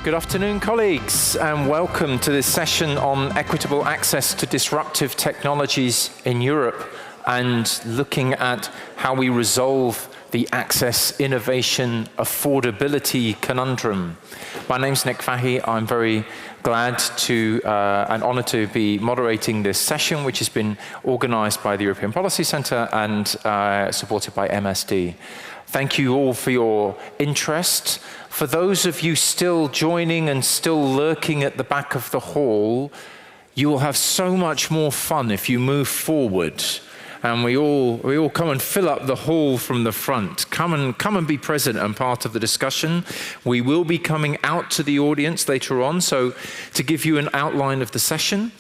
Good afternoon, colleagues, and welcome to this session on equitable access to disruptive technologies in Europe and looking at how we resolve the access, innovation, affordability conundrum. My name's Nick Fahey. I'm very glad to and honoured to be moderating this session, which has been organised by the European Policy Centre and supported by MSD. Thank you all for your interest. For those of you still joining and still lurking at the back of the hall, you will have so much more fun if you move forward. And we all come and fill up the hall from the front. Come and be present and part of the discussion. We will be coming out to the audience later on. So to give you an outline of the session,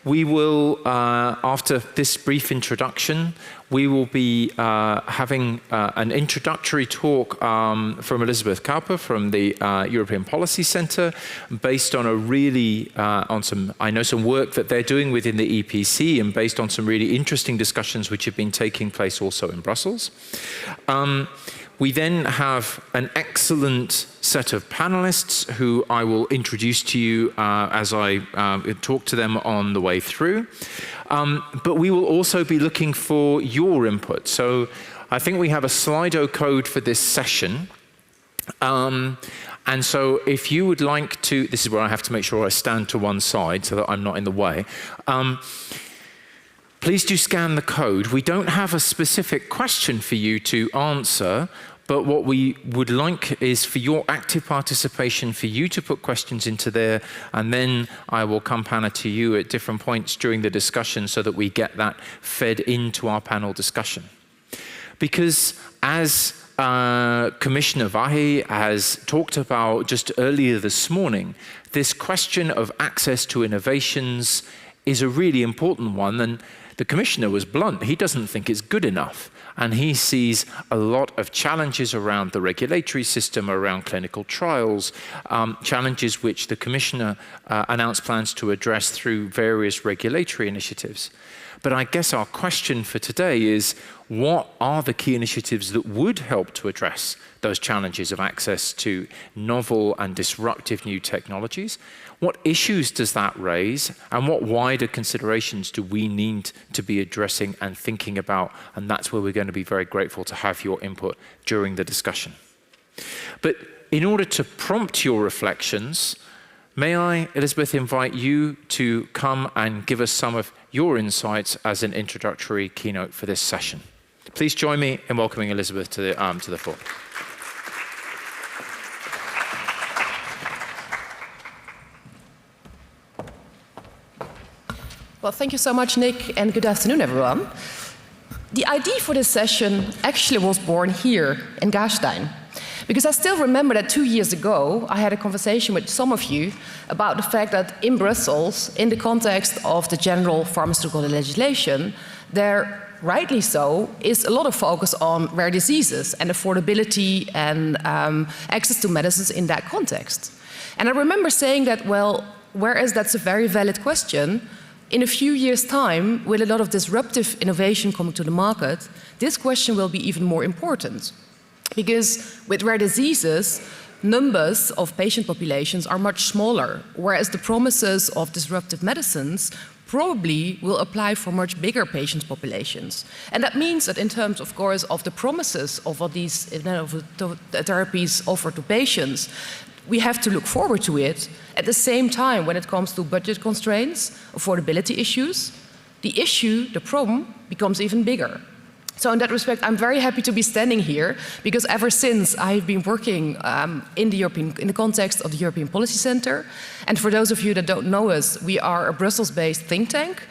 we will, after this brief introduction, we will be having an introductory talk from Elizabeth Kauper from the European Policy Centre, based on some work that they're doing within the EPC and based on some really interesting discussions which have been taking place also in Brussels. We then have an excellent set of panelists who I will introduce to you as I talk to them on the way through. But we will also be looking for your input. So I think we have a Slido code for this session. And so if you would like to, this is where I have to make sure I stand to one side so that I'm not in the way. Please do scan the code. We don't have a specific question for you to answer, but what we would like is for your active participation, for you to put questions into there, and then I will come panel to you at different points during the discussion so that we get that fed into our panel discussion. Because as Commissioner Vahey has talked about just earlier this morning, this question of access to innovations is a really important one, and the Commissioner was blunt. He doesn't think it's good enough, and he sees a lot of challenges around the regulatory system, around clinical trials, challenges which the Commissioner announced plans to address through various regulatory initiatives. But I guess our question for today is, what are the key initiatives that would help to address those challenges of access to novel and disruptive new technologies? What issues does that raise, and what wider considerations do we need to be addressing and thinking about? And that's where we're going to be very grateful to have your input during the discussion. But in order to prompt your reflections, may I, Elizabeth, invite you to come and give us some of your insights as an introductory keynote for this session. Please join me in welcoming Elizabeth to the floor. Well, thank you so much, Nick, and good afternoon, everyone. The idea for this session actually was born here in Gastein, because I still remember that 2 years ago, I had a conversation with some of you about the fact that in Brussels, in the context of the general pharmaceutical legislation, there, rightly so, is a lot of focus on rare diseases and affordability and access to medicines in that context. And I remember saying that, well, whereas that's a very valid question, in a few years' time, with a lot of disruptive innovation coming to the market, this question will be even more important. Because with rare diseases, numbers of patient populations are much smaller, whereas the promises of disruptive medicines probably will apply for much bigger patient populations. And that means that in terms, of course, of the promises of what these therapies offer to patients, we have to look forward to it. At the same time, when it comes to budget constraints, affordability issues, the problem becomes even bigger. So in that respect, I'm very happy to be standing here, because ever since I've been working in the context of the European Policy Centre. And for those of you that don't know us, we are a Brussels-based think tank.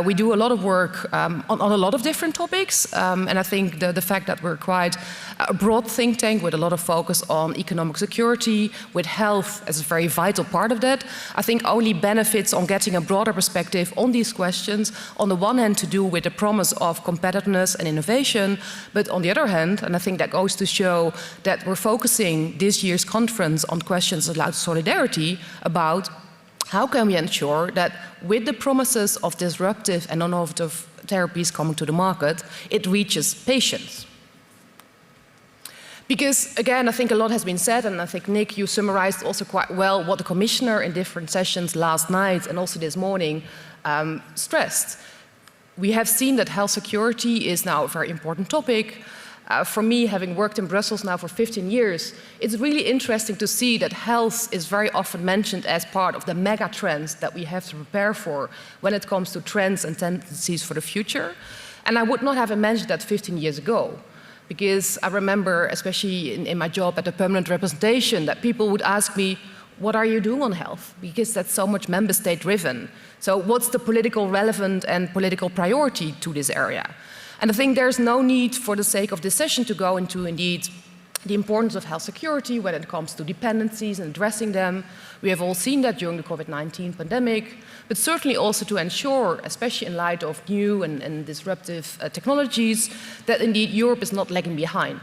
We do a lot of work on a lot of different topics, and I think the fact that we're quite a broad think tank with a lot of focus on economic security, with health as a very vital part of that, I think only benefits on getting a broader perspective on these questions, on the one hand to do with the promise of competitiveness and innovation, but on the other hand, and I think that goes to show that we're focusing this year's conference on questions about solidarity, about how can we ensure that with the promises of disruptive and innovative therapies coming to the market, it reaches patients. Because, again, I think a lot has been said, and I think, Nick, you summarized also quite well what the Commissioner in different sessions last night and also this morning stressed. We have seen that health security is now a very important topic. For me, having worked in Brussels now for 15 years, it's really interesting to see that health is very often mentioned as part of the mega trends that we have to prepare for when it comes to trends and tendencies for the future. And I would not have imagined that 15 years ago. Because I remember, especially in my job at the permanent representation, that people would ask me, what are you doing on health? Because that's so much member state driven. So what's the political relevant and political priority to this area? And I think there's no need for the sake of this session to go into indeed the importance of health security when it comes to dependencies and addressing them. We have all seen that during the COVID-19 pandemic, but certainly also to ensure, especially in light of new and disruptive technologies, that indeed Europe is not lagging behind.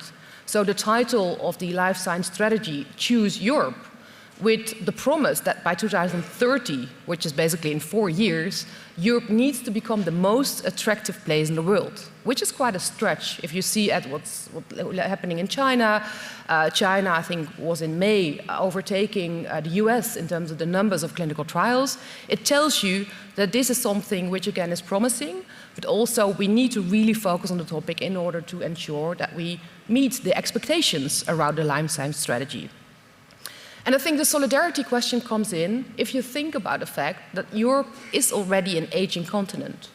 So the title of the Life Science Strategy, Choose Europe, with the promise that by 2030, which is basically in 4 years, Europe needs to become the most attractive place in the world, which is quite a stretch if you see at what's happening in China. China, I think, was in May overtaking the US in terms of the numbers of clinical trials. It tells you that this is something which, again, is promising, but also we need to really focus on the topic in order to ensure that we meet the expectations around the Life Science Strategy. And I think the solidarity question comes in if you think about the fact that Europe is already an aging continent.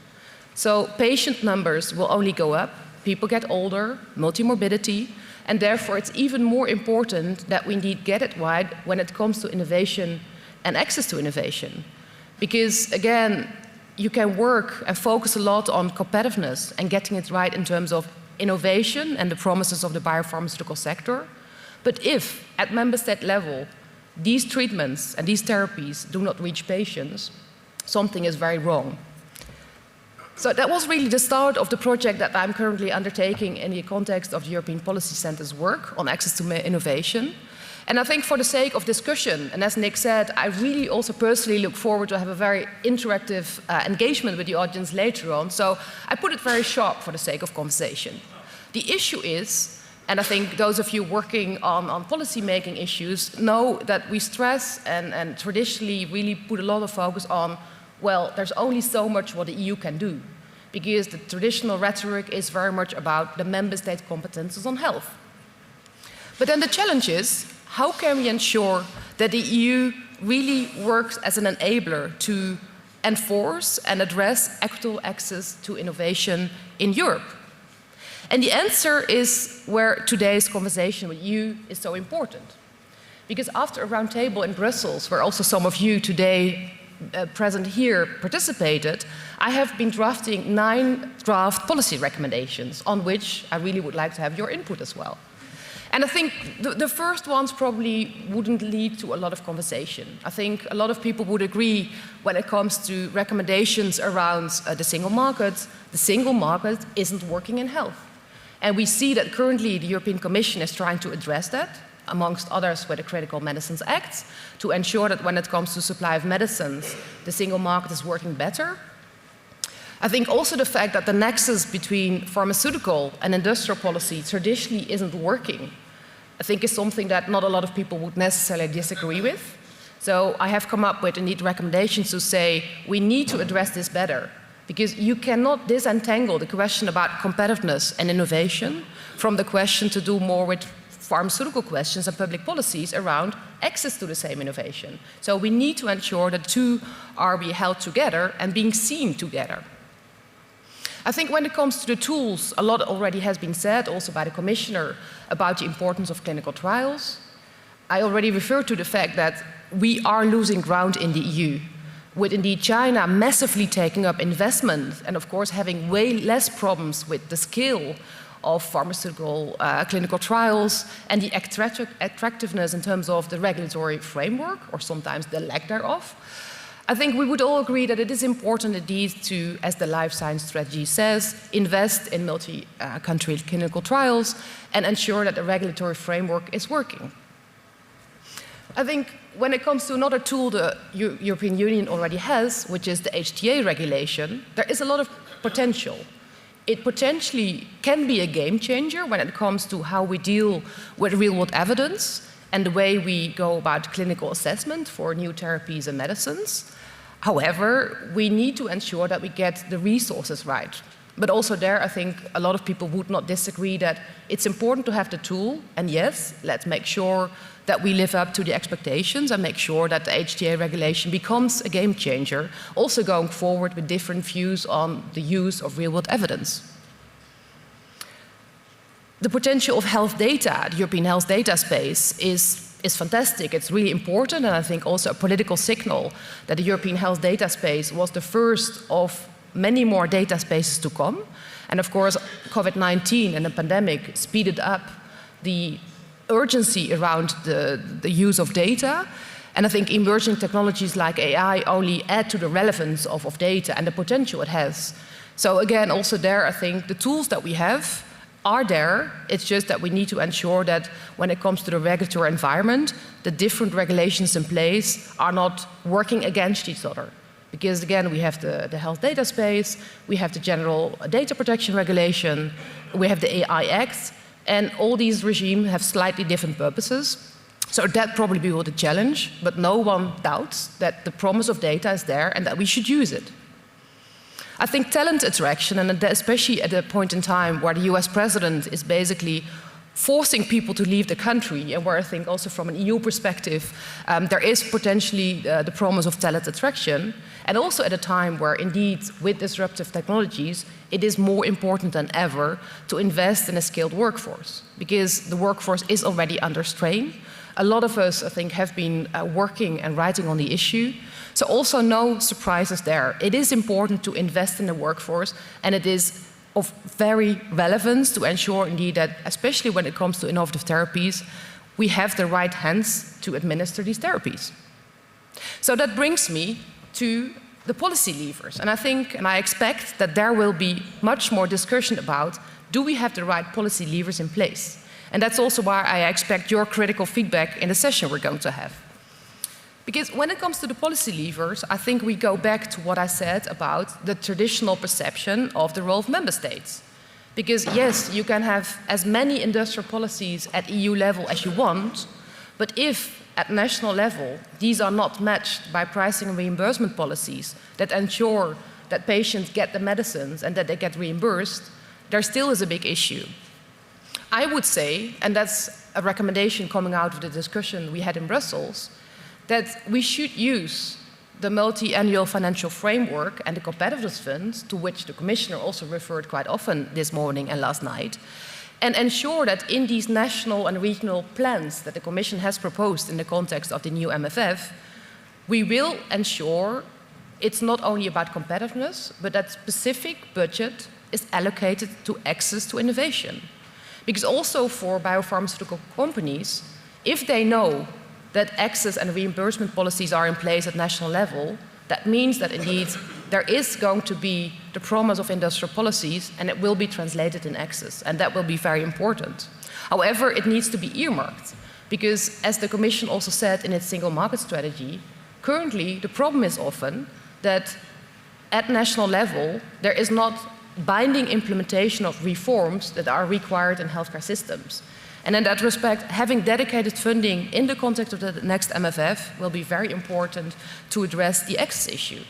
So patient numbers will only go up, people get older, multimorbidity, and therefore it's even more important that we indeed get it right when it comes to innovation and access to innovation. Because, again, you can work and focus a lot on competitiveness and getting it right in terms of innovation and the promises of the biopharmaceutical sector. But if, at member state level, these treatments and these therapies do not reach patients, something is very wrong. So that was really the start of the project that I'm currently undertaking in the context of the European Policy Centre's work on access to innovation. And I think for the sake of discussion, and as Nick said, I really also personally look forward to have a very interactive engagement with the audience later on. So I put it very sharp for the sake of conversation. The issue is, and I think those of you working on policy-making issues know that we stress and traditionally really put a lot of focus on, well, there's only so much what the EU can do, because the traditional rhetoric is very much about the member state competences on health. But then the challenge is, how can we ensure that the EU really works as an enabler to enforce and address equitable access to innovation in Europe? And the answer is where today's conversation with you is so important. Because after a roundtable in Brussels, where also some of you today present here participated, I have been drafting 9 draft policy recommendations on which I really would like to have your input as well. And I think the first ones probably wouldn't lead to a lot of conversation. I think a lot of people would agree when it comes to recommendations around the single market isn't working in health. And we see that currently the European Commission is trying to address that, amongst others with the Critical Medicines Act, to ensure that when it comes to supply of medicines, the single market is working better. I think also the fact that the nexus between pharmaceutical and industrial policy traditionally isn't working, I think is something that not a lot of people would necessarily disagree with. So I have come up with indeed recommendations to say we need to address this better. Because you cannot disentangle the question about competitiveness and innovation from the question to do more with pharmaceutical questions and public policies around access to the same innovation. So we need to ensure that two are being held together and being seen together. I think when it comes to the tools, a lot already has been said, also by the Commissioner, about the importance of clinical trials. I already referred to the fact that we are losing ground in the EU, with indeed China massively taking up investment and of course having way less problems with the scale of pharmaceutical clinical trials and the attractiveness in terms of the regulatory framework, or sometimes the lack thereof. I think we would all agree that it is important indeed to, as the Life Science Strategy says, invest in multi-country clinical trials and ensure that the regulatory framework is working. I think when it comes to another tool the European Union already has, which is the HTA regulation, there is a lot of potential. it potentially can be a game changer when it comes to how we deal with real-world evidence and the way we go about clinical assessment for new therapies and medicines. However, we need to ensure that we get the resources right. But also there, I think a lot of people would not disagree that it's important to have the tool, and yes, let's make sure that we live up to the expectations and make sure that the HTA regulation becomes a game changer, also going forward with different views on the use of real-world evidence. The potential of health data, the European health data space, is fantastic. It's really important, and I think also a political signal that the European health data space was the first of many more data spaces to come. And of course, COVID-19 and the pandemic speeded up the urgency around the use of data. And I think emerging technologies like AI only add to the relevance of data and the potential it has. So again, also there, I think the tools that we have are there. It's just that we need to ensure that when it comes to the regulatory environment, the different regulations in place are not working against each other. Because again, we have the health data space, we have the general data protection regulation, we have the AI Act, and all these regimes have slightly different purposes. So that probably will be the challenge, but no one doubts that the promise of data is there and that we should use it. I think talent attraction, and especially at a point in time where the US president is basically forcing people to leave the country, and where I think also from an EU perspective, there is potentially the promise of talent attraction, and also at a time where indeed with disruptive technologies, it is more important than ever to invest in a skilled workforce, because the workforce is already under strain. A lot of us, I think, have been working and writing on the issue. So also no surprises there. It is important to invest in the workforce, and it is of very relevance to ensure indeed that, especially when it comes to innovative therapies, we have the right hands to administer these therapies. So that brings me to the policy levers. And I think, and I expect that there will be much more discussion about, do we have the right policy levers in place? And that's also why I expect your critical feedback in the session we're going to have. Because when it comes to the policy levers, I think we go back to what I said about the traditional perception of the role of member states. Because yes, you can have as many industrial policies at EU level as you want, but if at national level these are not matched by pricing and reimbursement policies that ensure that patients get the medicines and that they get reimbursed, there still is a big issue. I would say, and that's a recommendation coming out of the discussion we had in Brussels, that we should use the Multiannual Financial Framework and the competitiveness funds, to which the Commissioner also referred quite often this morning and last night, and ensure that in these national and regional plans that the Commission has proposed in the context of the new MFF, we will ensure it's not only about competitiveness, but that specific budget is allocated to access to innovation. Because also for biopharmaceutical companies, if they know that access and reimbursement policies are in place at national level, that means that indeed there is going to be the promise of industrial policies, and it will be translated in access, and that will be very important. However, it needs to be earmarked, because as the Commission also said in its single market strategy, currently the problem is often that at national level there is not binding implementation of reforms that are required in healthcare systems. And in that respect, having dedicated funding in the context of the next MFF will be very important to address the access issue.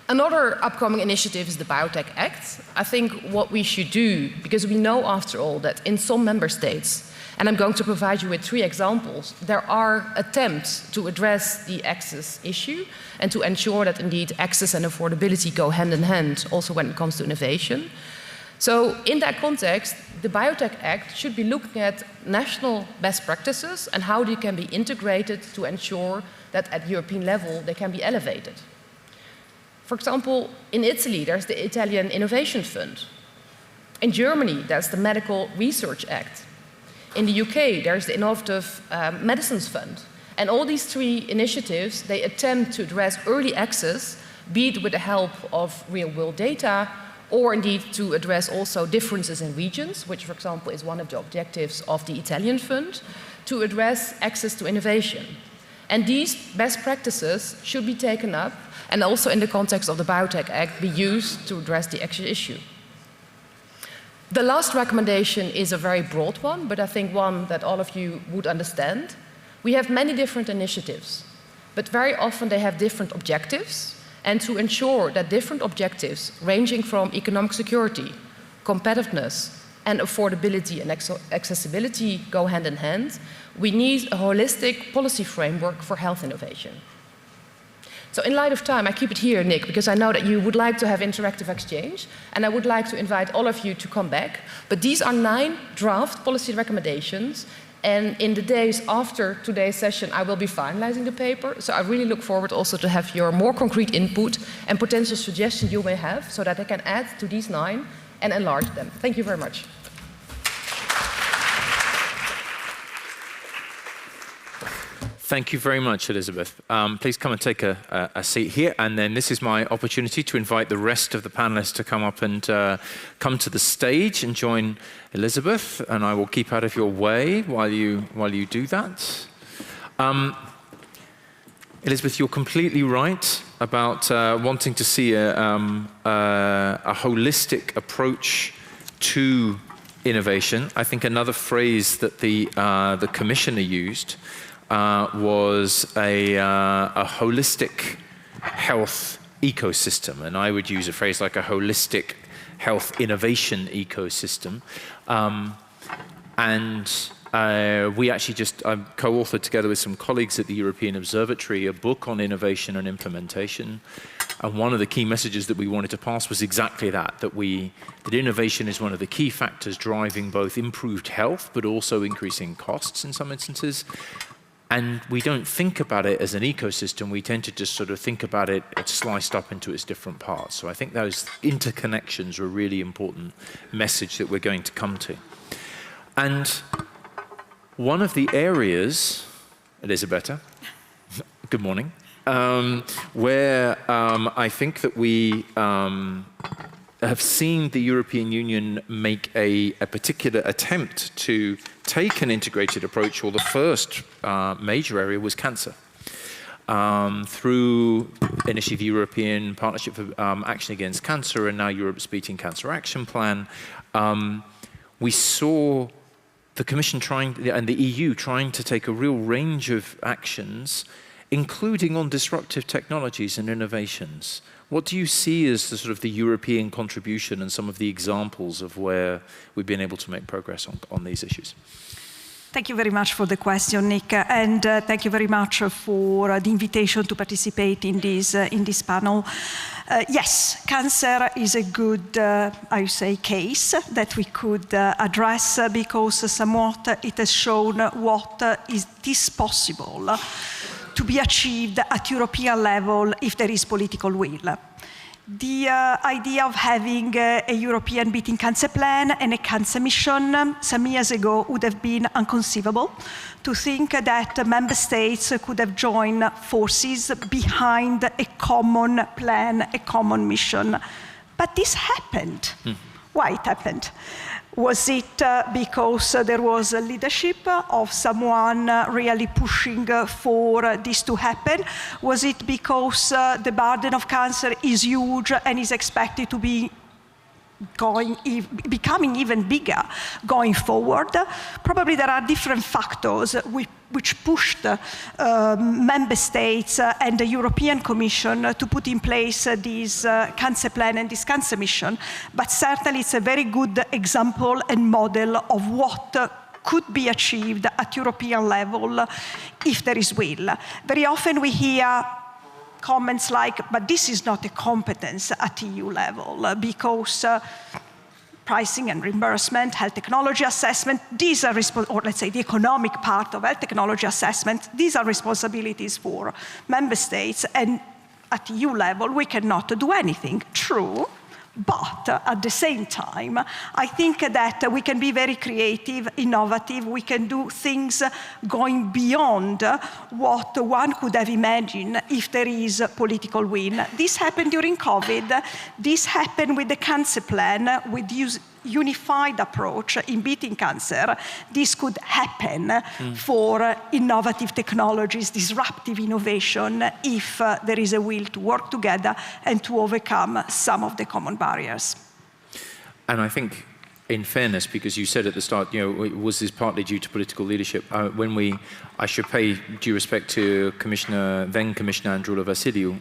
Another upcoming initiative is the Biotech Act. I think what we should do, because we know after all that in some member states, and I'm going to provide you with 3 examples, there are attempts to address the access issue and to ensure that indeed access and affordability go hand in hand also when it comes to innovation. So in that context, the Biotech Act should be looking at national best practices and how they can be integrated to ensure that at European level they can be elevated. For example, in Italy, there's the Italian Innovation Fund. In Germany, there's the Medical Research Act. In the UK, there's the Innovative Medicines Fund. And all these 3 initiatives, they attempt to address early access, be it with the help of real-world data, or indeed to address also differences in regions, which, for example, is one of the objectives of the Italian fund, to address access to innovation. And these best practices should be taken up and also in the context of the Biotech Act be used to address the access issue. The last recommendation is a very broad one, but I think one that all of you would understand. We have many different initiatives, but very often they have different objectives. And to ensure that different objectives, ranging from economic security, competitiveness, and affordability and accessibility go hand in hand, we need a holistic policy framework for health innovation. So in light of time, I keep it here, Nick, because I know that you would like to have interactive exchange, and I would like to invite all of you to come back. But these are 9 draft policy recommendations, and in the days after today's session, I will be finalizing the paper. So I really look forward also to have your more concrete input and potential suggestions you may have, so that I can add to these 9 and enlarge them. Thank you very much. Thank you very much, Elizabeth. Please come and take a seat here, and then this is my opportunity to invite the rest of the panelists to come up and come to the stage and join Elizabeth, and I will keep out of your way while you do that. Elizabeth, you're completely right about wanting to see a holistic approach to innovation. I think another phrase that the Commissioner used was a holistic health ecosystem, and I would use a phrase like a holistic health innovation ecosystem. We actually just co-authored together with some colleagues at the European Observatory a book on innovation and implementation. And one of the key messages that we wanted to pass was exactly that innovation is one of the key factors driving both improved health, but also increasing costs in some instances. And we don't think about it as an ecosystem. We tend to just sort of think about it sliced up into its different parts. So I think those interconnections are a really important message that we're going to come to. And one of the areas, Elisabetta, good morning, where I think that we have seen the European Union make a particular attempt to take an integrated approach, or the first major area was cancer. Through initially the European Partnership for Action Against Cancer and now Europe's Beating Cancer Action Plan, we saw the Commission and the EU trying to take a real range of actions, including on disruptive technologies and innovations. What do you see as the sort of the European contribution and some of the examples of where we've been able to make progress on these issues? Thank you very much for the question, Nick, and thank you very much for the invitation to participate in this panel. Yes, cancer is a good, I would say, case that we could address because somewhat it has shown what is possible to be achieved at European level if there is political will. The idea of having a European beating cancer plan and a cancer mission some years ago would have been inconceivable. To think that member states could have joined forces behind a common plan, a common mission. But this happened. Why it happened? Was it because there was a leadership of someone really pushing for this to happen? Was it because the burden of cancer is huge and is expected to be becoming even bigger going forward? Probably there are different factors which pushed member states and the European Commission to put in place this cancer plan and this cancer mission. But certainly it's a very good example and model of what could be achieved at European level if there is will. Very often we hear comments like, but this is not a competence at EU level because pricing and reimbursement, health technology assessment, these are, or let's say the economic part of health technology assessment, these are responsibilities for member states, and at EU level we cannot do anything. True. But at the same time, I think that we can be very creative, innovative. We can do things going beyond what one could have imagined if there is political will. This happened during COVID. This happened with the cancer plan, with unified approach in beating cancer. This could happen for innovative technologies, disruptive innovation, if there is a will to work together and to overcome some of the common barriers. And I think in fairness, because you said at the start, was this partly due to political leadership? I should pay due respect to then Commissioner Androula Vassiliou,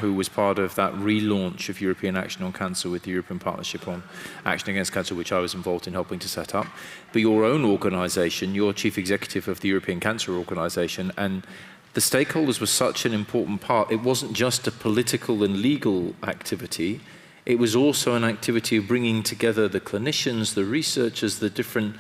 who was part of that relaunch of European Action on Cancer with the European Partnership on Action Against Cancer, which I was involved in helping to set up. But your own organisation, you're chief executive of the European Cancer Organisation, and the stakeholders were such an important part. It wasn't just a political and legal activity. It was also an activity of bringing together the clinicians, the researchers, the different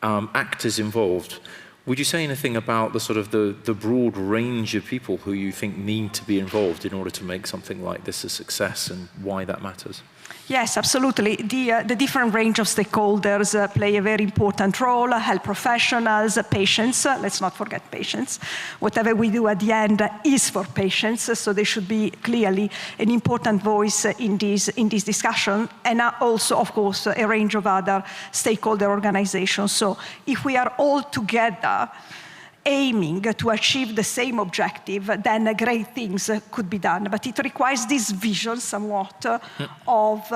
actors involved. Would you say anything about the broad range of people who you think need to be involved in order to make something like this a success, and why that matters? Yes, absolutely. The different range of stakeholders play a very important role: health professionals, patients. Let's not forget patients. Whatever we do at the end is for patients, so they should be clearly an important voice in this discussion, and also, of course, a range of other stakeholder organizations. So if we are all together aiming to achieve the same objective, then great things could be done. But it requires this vision somewhat of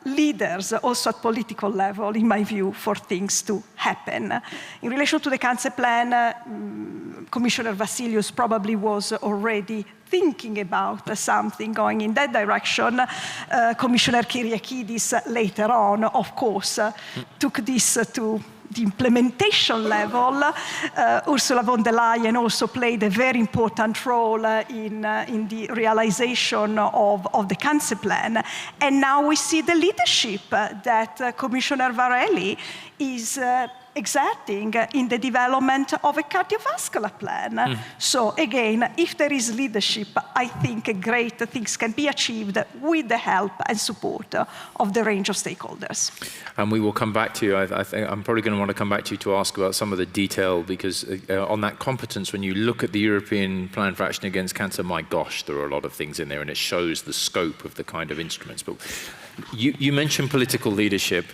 leaders, also at political level, in my view, for things to happen. In relation to the cancer plan, Commissioner Vassiliou probably was already thinking about something going in that direction. Commissioner Kyriakidis later on, of course, took this to the implementation level. Ursula von der Leyen also played a very important role in the realization of the cancer plan. And now we see the leadership that Commissioner Varela is exerting in the development of a cardiovascular plan. So again, if there is leadership, I think great things can be achieved with the help and support of the range of stakeholders. And we will come back to you. I think I'm probably going to want to come back to you to ask about some of the detail, because on that competence, when you look at the European Plan for Action Against Cancer, my gosh, there are a lot of things in there, and it shows the scope of the kind of instruments. But you mentioned political leadership.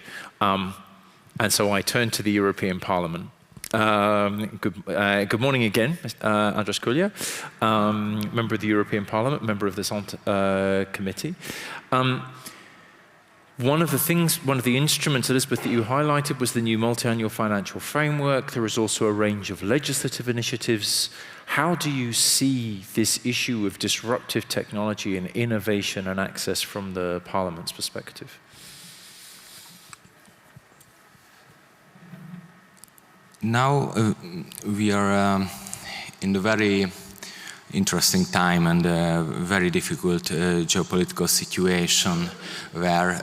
And so I turn to the European Parliament. Good morning again, Andres Cullia, member of the European Parliament, member of this committee. One of the instruments, Elizabeth, that you highlighted was the new Multiannual Financial Framework. There is also a range of legislative initiatives. How do you see this issue of disruptive technology and innovation and access from the Parliament's perspective? Now we are in a very interesting time and a very difficult geopolitical situation where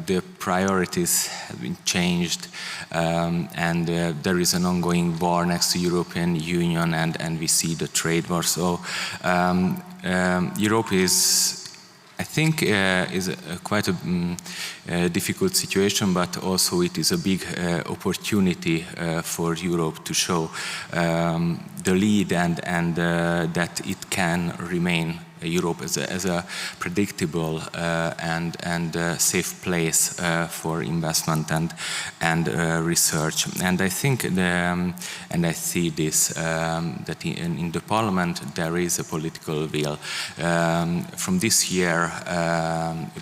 the priorities have been changed, and there is an ongoing war next to European Union, and we see the trade war. So Europe is, I think, is quite a difficult situation, but also it is a big opportunity for Europe to show the lead and that it can remain Europe as a predictable and safe place for investment and research. And I think, and I see this, that in the Parliament there is a political will. From this year,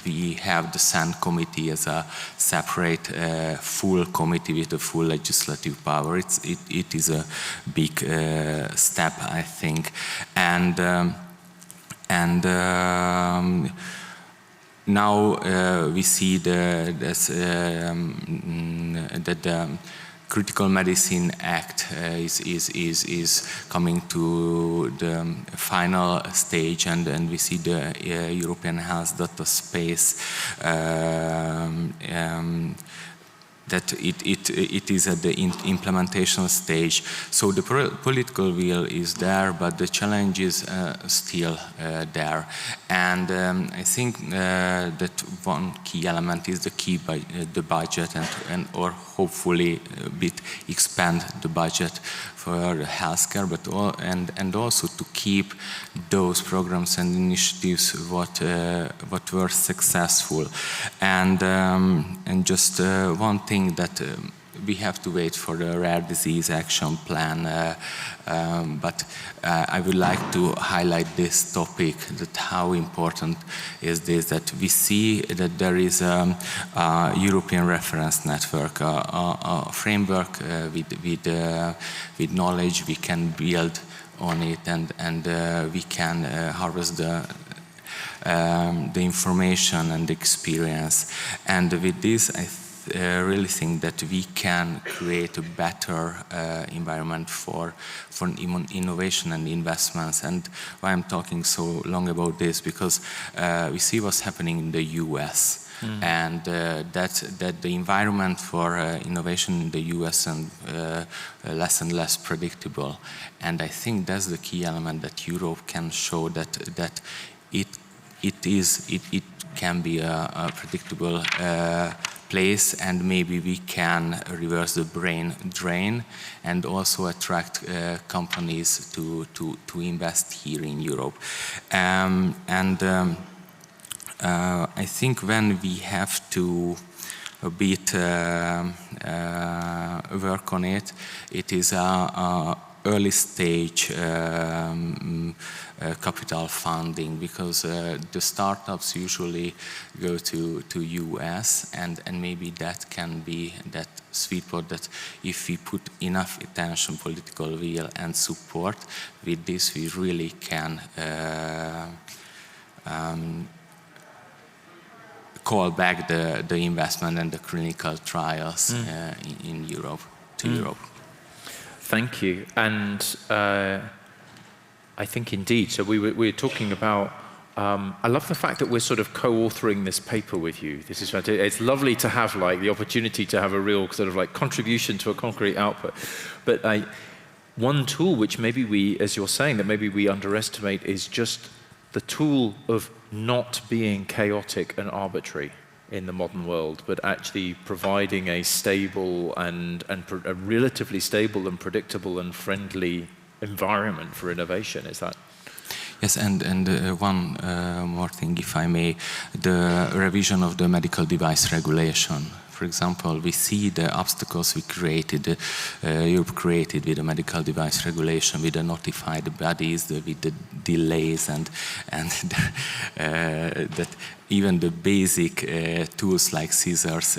we have the SAN committee as a separate full committee with a full legislative power. It is a big step, I think. And now we see that the Critical Medicine Act is coming to the final stage, and we see the European Health Data Space that it is at the implementation stage. So the political will is there, but the challenge is still there. And I think that one key element is the budget, and or hopefully a bit expand the budget for healthcare, but and also to keep those programs and initiatives what were successful. And just one thing that we have to wait for the rare disease action plan, but I would like to highlight this topic, that how important is this, that we see that there is a European reference network, a framework with knowledge we can build on it, and we can harvest the information and the experience. And with this, I really think that we can create a better environment for innovation and investments. And why I'm talking so long about this, because we see what's happening in the US. And that the environment for innovation in the US and less predictable. And I think that's the key element that Europe can show, that it can be a predictable place, and maybe we can reverse the brain drain and also attract companies to invest here in Europe. I think when we have to a bit work on it, it is a early stage capital funding, because the startups usually go to US, and maybe that can be that sweet spot, that if we put enough attention, political will and support, with this we really can call back the investment and the clinical trials in Europe, Europe. Thank you. And I think indeed, so we were talking about, I love the fact that we're sort of co-authoring this paper with you. This is fantastic. It's lovely to have like the opportunity to have a real sort of like contribution to a concrete output. But one tool which maybe we, as you're saying, that maybe we underestimate is just the tool of not being chaotic and arbitrary in the modern world, but actually providing a stable and a relatively stable and predictable and friendly environment for innovation. Is that? Yes, and one more thing, if I may, the revision of the medical device regulation. For example, we see the obstacles we created, Europe created with the medical device regulation, with the notified bodies, with the delays, and that even the basic tools like scissors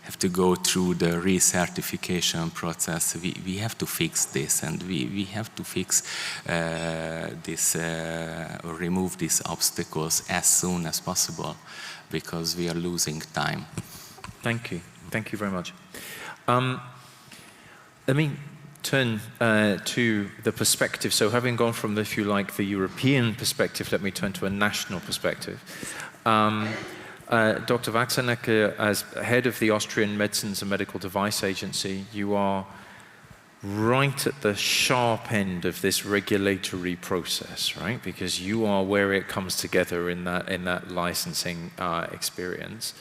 have to go through the recertification process. We have to fix this, and we have to fix this, or remove these obstacles as soon as possible, because we are losing time. Thank you. Thank you very much. Let me turn to the perspective. So having gone from, if you like, the European perspective, let me turn to a national perspective. Dr. Wachsennecke, as head of the Austrian Medicines and Medical Device Agency, you are right at the sharp end of this regulatory process, right? Because you are where it comes together in that licensing experience.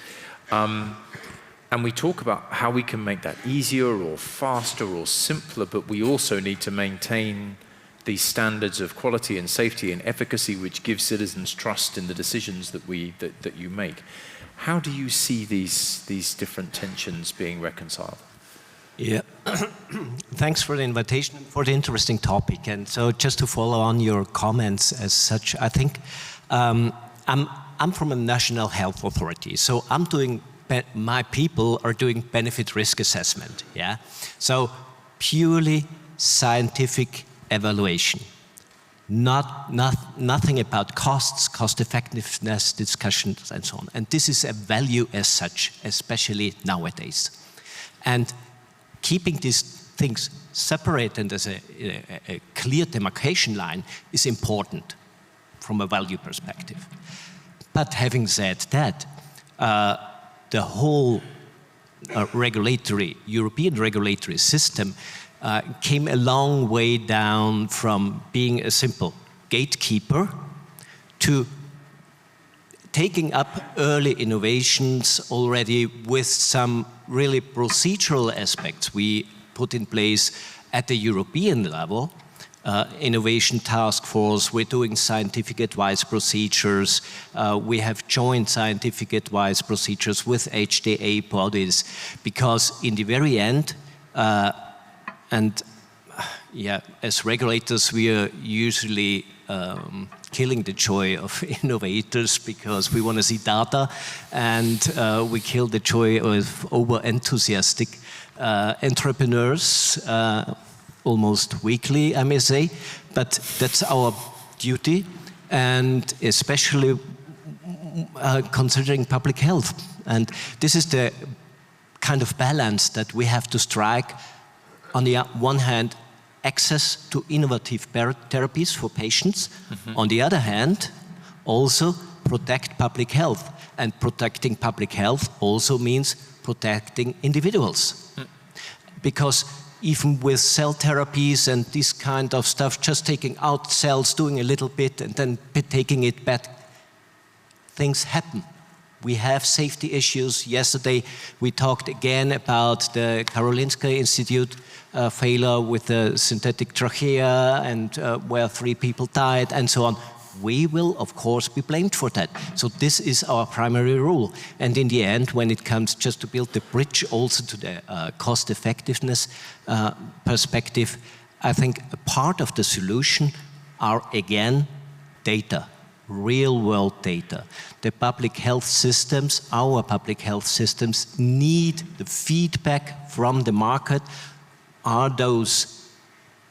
And we talk about how we can make that easier or faster or simpler, but we also need to maintain these standards of quality and safety and efficacy which give citizens trust in the decisions that you make. How do you see these different tensions being reconciled? Yeah, thanks for the invitation, for the interesting topic. And so just to follow on your comments as such, I think I'm from a national health authority, so my people are doing benefit risk assessment, yeah? So purely scientific evaluation, nothing about costs, cost effectiveness discussions and so on. And this is a value as such, especially nowadays. And keeping these things separate and as a clear demarcation line is important from a value perspective. But having said that, the whole European regulatory system came a long way down from being a simple gatekeeper to taking up early innovations already with some really procedural aspects we put in place at the European level innovation task force. We're doing scientific advice procedures. We have joint scientific advice procedures with HTA bodies, because in the very end, as regulators, we are usually killing the joy of innovators because we want to see data, and we kill the joy of over-enthusiastic entrepreneurs almost weekly, I may say. But that's our duty, and especially considering public health. And this is the kind of balance that we have to strike. On the one hand, access to innovative therapies for patients. On the other hand, also protect public health. And protecting public health also means protecting individuals. Because even with cell therapies and this kind of stuff, just taking out cells, doing a little bit and then taking it back, things happen. We have safety issues. Yesterday we talked again about the Karolinska Institute failure with the synthetic trachea, and where 3 people died and so on. We will, of course, be blamed for that. So this is our primary rule. And in the end, when it comes just to build the bridge also to the cost-effectiveness perspective, I think a part of the solution are, again, data. Real-world data. The public health systems, our public health systems, need the feedback from the market. Are those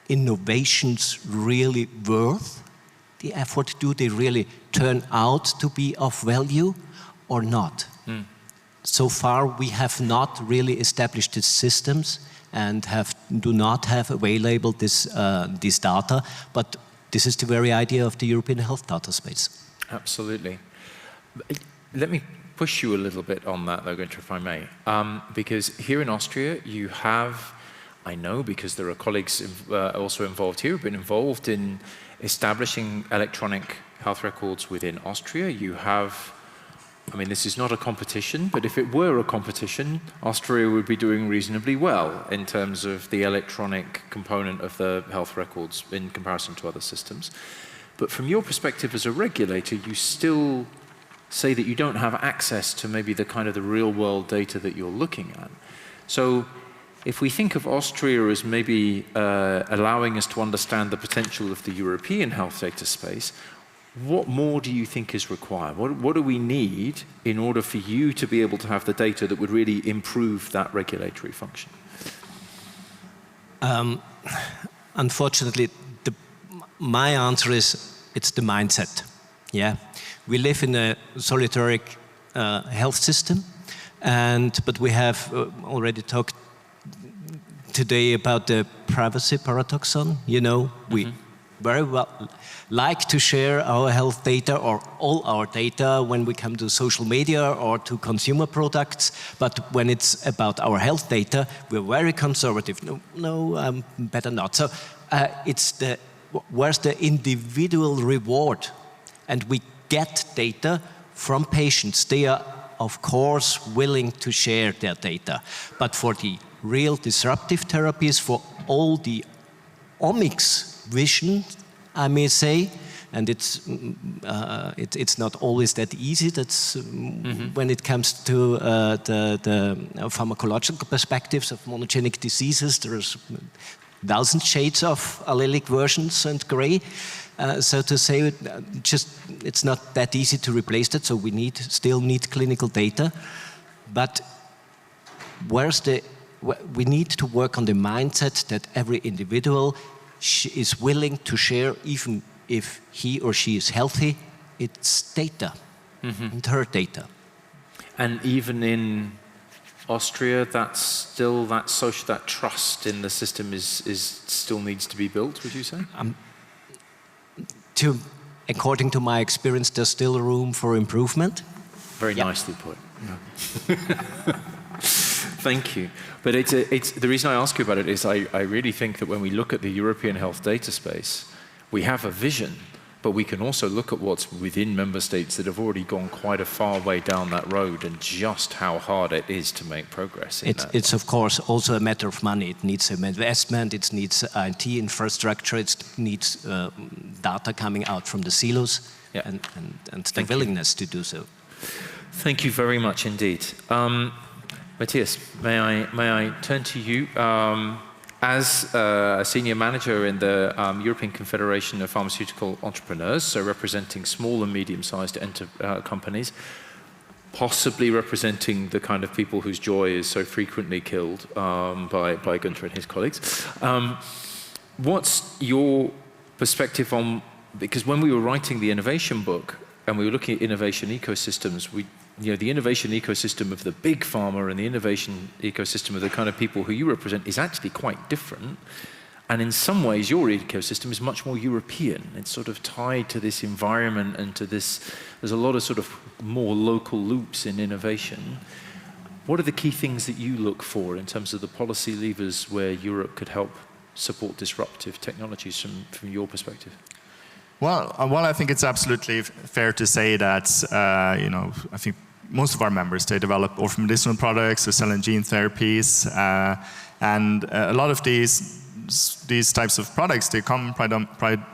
innovations really worth the effort? Do they really turn out to be of value or not? So far, we have not really established these systems and do not have available this data, but this is the very idea of the European health data space. Absolutely. Let me push you a little bit on that, though, Günther, if I may. Because here in Austria, you have, I know because there are colleagues also involved here, who've been involved in establishing electronic health records within Austria. You have, I mean, this is not a competition, but if it were a competition, Austria would be doing reasonably well in terms of the electronic component of the health records in comparison to other systems. But from your perspective as a regulator, you still say that you don't have access to maybe the kind of the real-world data that you're looking at. So if we think of Austria as maybe allowing us to understand the potential of the European health data space, what more do you think is required? What do we need in order for you to be able to have the data that would really improve that regulatory function? Unfortunately, my answer is it's the mindset. Yeah, we live in a solitary health system, but we have already talked today about the privacy paradoxon. You know, we very well like to share our health data or all our data when we come to social media or to consumer products, but when it's about our health data, we're very conservative. No, better not. So it's where's the individual reward? And we get data from patients. They are, of course, willing to share their data. But for the real disruptive therapies, for all the omics vision, I may say, and it's not always that easy. That's when it comes to the pharmacological perspectives of monogenic diseases. There's 1,000 shades of allelic versions and gray. So to say, it's not that easy to replace that. So we still need clinical data, but we need to work on the mindset that every individual is willing to share, even if he or she is healthy, it's data, and her data. And even in Austria, that's still that trust in the system is still needs to be built, would you say? According to my experience, there's still room for improvement. Very nicely put. Yeah. Thank you. But it's the reason I ask you about it is I really think that when we look at the European health data space, we have a vision, But we can also look at what's within member states that have already gone quite a far way down that road and just how hard it is to make progress in that. It's of course also a matter of money. It needs investment, it needs IT infrastructure, it needs data coming out from the silos, and the willingness to do so. Thank you very much indeed. Matthias, may I turn to you? As a senior manager in the European Confederation of Pharmaceutical Entrepreneurs, so representing small and medium-sized companies, possibly representing the kind of people whose joy is so frequently killed by Gunther and his colleagues. What's your perspective on, because when we were writing the innovation book and we were looking at innovation ecosystems, the innovation ecosystem of the big pharma and the innovation ecosystem of the kind of people who you represent is actually quite different. And in some ways, your ecosystem is much more European. It's sort of tied to this environment and to this, there's a lot of sort of more local loops in innovation. What are the key things that you look for in terms of the policy levers where Europe could help support disruptive technologies from your perspective? Well, I think it's absolutely fair to say that, I think most of our members, they develop orphan medicinal products or cell and gene therapies, and a lot of these types of products, they come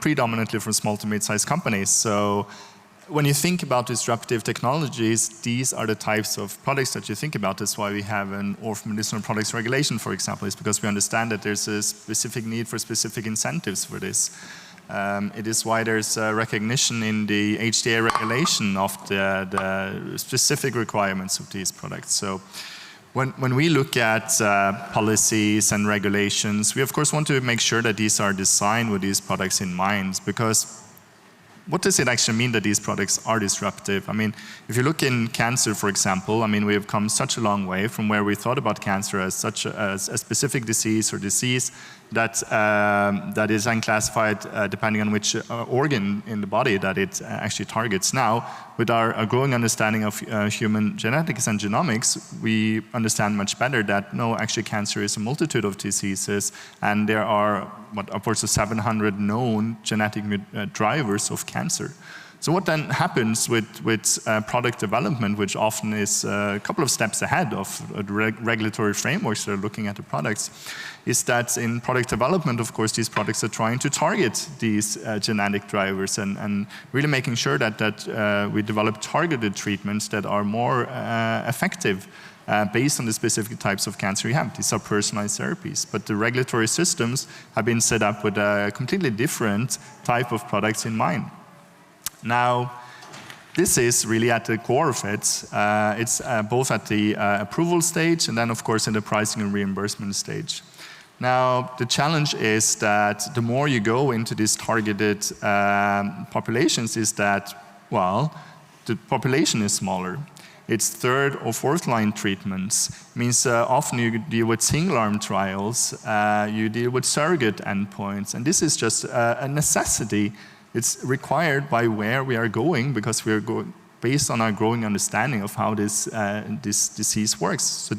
predominantly from small to mid-sized companies. So when you think about disruptive technologies, these are the types of products that you think about. That's why we have an orphan medicinal products regulation, for example. It's because we understand that there's a specific need for specific incentives for this. It is why there's recognition in the HTA regulation of the specific requirements of these products. So when we look at policies and regulations, we of course want to make sure that these are designed with these products in mind, because what does it actually mean that these products are disruptive? I mean, if you look in cancer, for example, I mean, we have come such a long way from where we thought about cancer as such a specific disease or disease that is unclassified depending on which organ in the body that it actually targets. Now, with our growing understanding of human genetics and genomics, we understand much better that no, actually cancer is a multitude of diseases, and there are upwards of 700 known genetic drivers of cancer. So what then happens with product development, which often is a couple of steps ahead of regulatory frameworks that are looking at the products, is that in product development, of course, these products are trying to target these genetic drivers and really making sure that we develop targeted treatments that are more effective based on the specific types of cancer you have. These are personalized therapies, but the regulatory systems have been set up with a completely different type of products in mind. Now, this is really at the core of it. It's both at the approval stage and then, of course, in the pricing and reimbursement stage. Now, the challenge is that the more you go into these targeted populations is that, well, the population is smaller. It's third or fourth line treatments. It means often you deal with single-arm trials, you deal with surrogate endpoints, and this is just a necessity. It's required by where we are going because we are going based on our growing understanding of how this disease works. So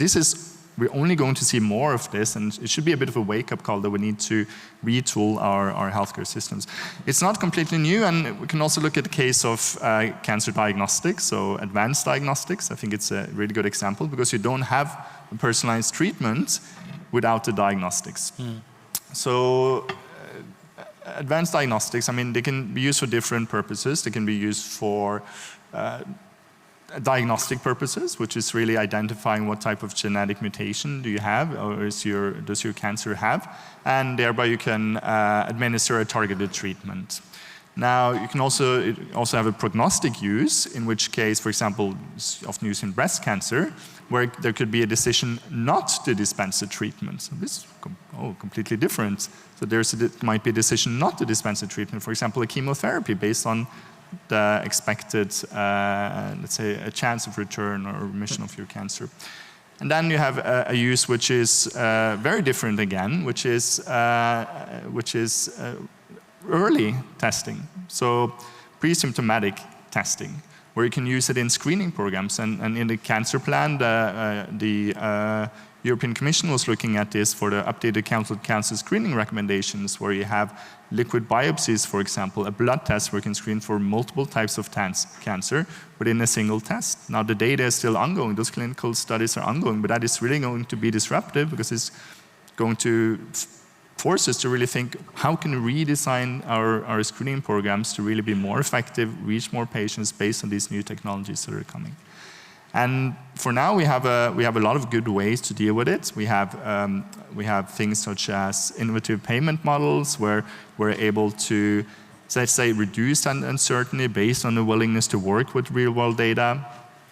we're only going to see more of this, and it should be a bit of a wake-up call that we need to retool our healthcare systems. It's not completely new, and we can also look at the case of cancer diagnostics, so advanced diagnostics. I think it's a really good example because you don't have a personalized treatment without the diagnostics. So advanced diagnostics, I mean, they can be used for different purposes. They can be used for diagnostic purposes, which is really identifying what type of genetic mutation do you have or does your cancer have, and thereby you can administer a targeted treatment. Now, you can also have a prognostic use, in which case, for example, it's often used in breast cancer, where there could be a decision not to dispense a treatment. So this is completely different. So there might be a decision not to dispense a treatment, for example, a chemotherapy based on the expected, let's say, a chance of return or remission of your cancer. And then you have a use which is very different again, which is early testing, so pre-symptomatic testing, where you can use it in screening programs. And in the cancer plan, European Commission was looking at this for the updated cancer screening recommendations, where you have liquid biopsies, for example, a blood test where you can screen for multiple types of cancer within a single test. Now the data is still ongoing, those clinical studies are ongoing, but that is really going to be disruptive because it's going to force us to really think, how can we redesign our screening programs to really be more effective, reach more patients based on these new technologies that are coming. And for now, we have a lot of good ways to deal with it. We have things such as innovative payment models, where we're able to, let's say, reduce uncertainty based on the willingness to work with real-world data.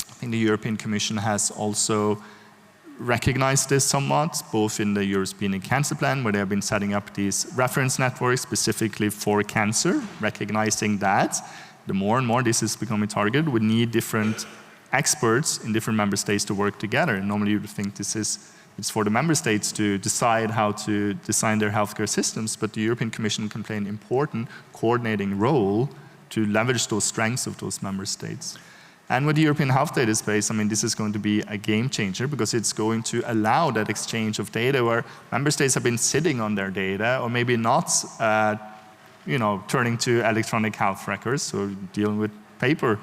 I think the European Commission has also recognized this somewhat, both in the European Cancer Plan, where they have been setting up these reference networks specifically for cancer, recognizing that the more and more this is becoming targeted, we need different experts in different member states to work together. And normally you would think it's for the member states to decide how to design their healthcare systems, but the European Commission can play an important coordinating role to leverage those strengths of those member states. And with the European Health Data Space, I mean, this is going to be a game changer because it's going to allow that exchange of data where member states have been sitting on their data, or maybe not, turning to electronic health records, or dealing with paper.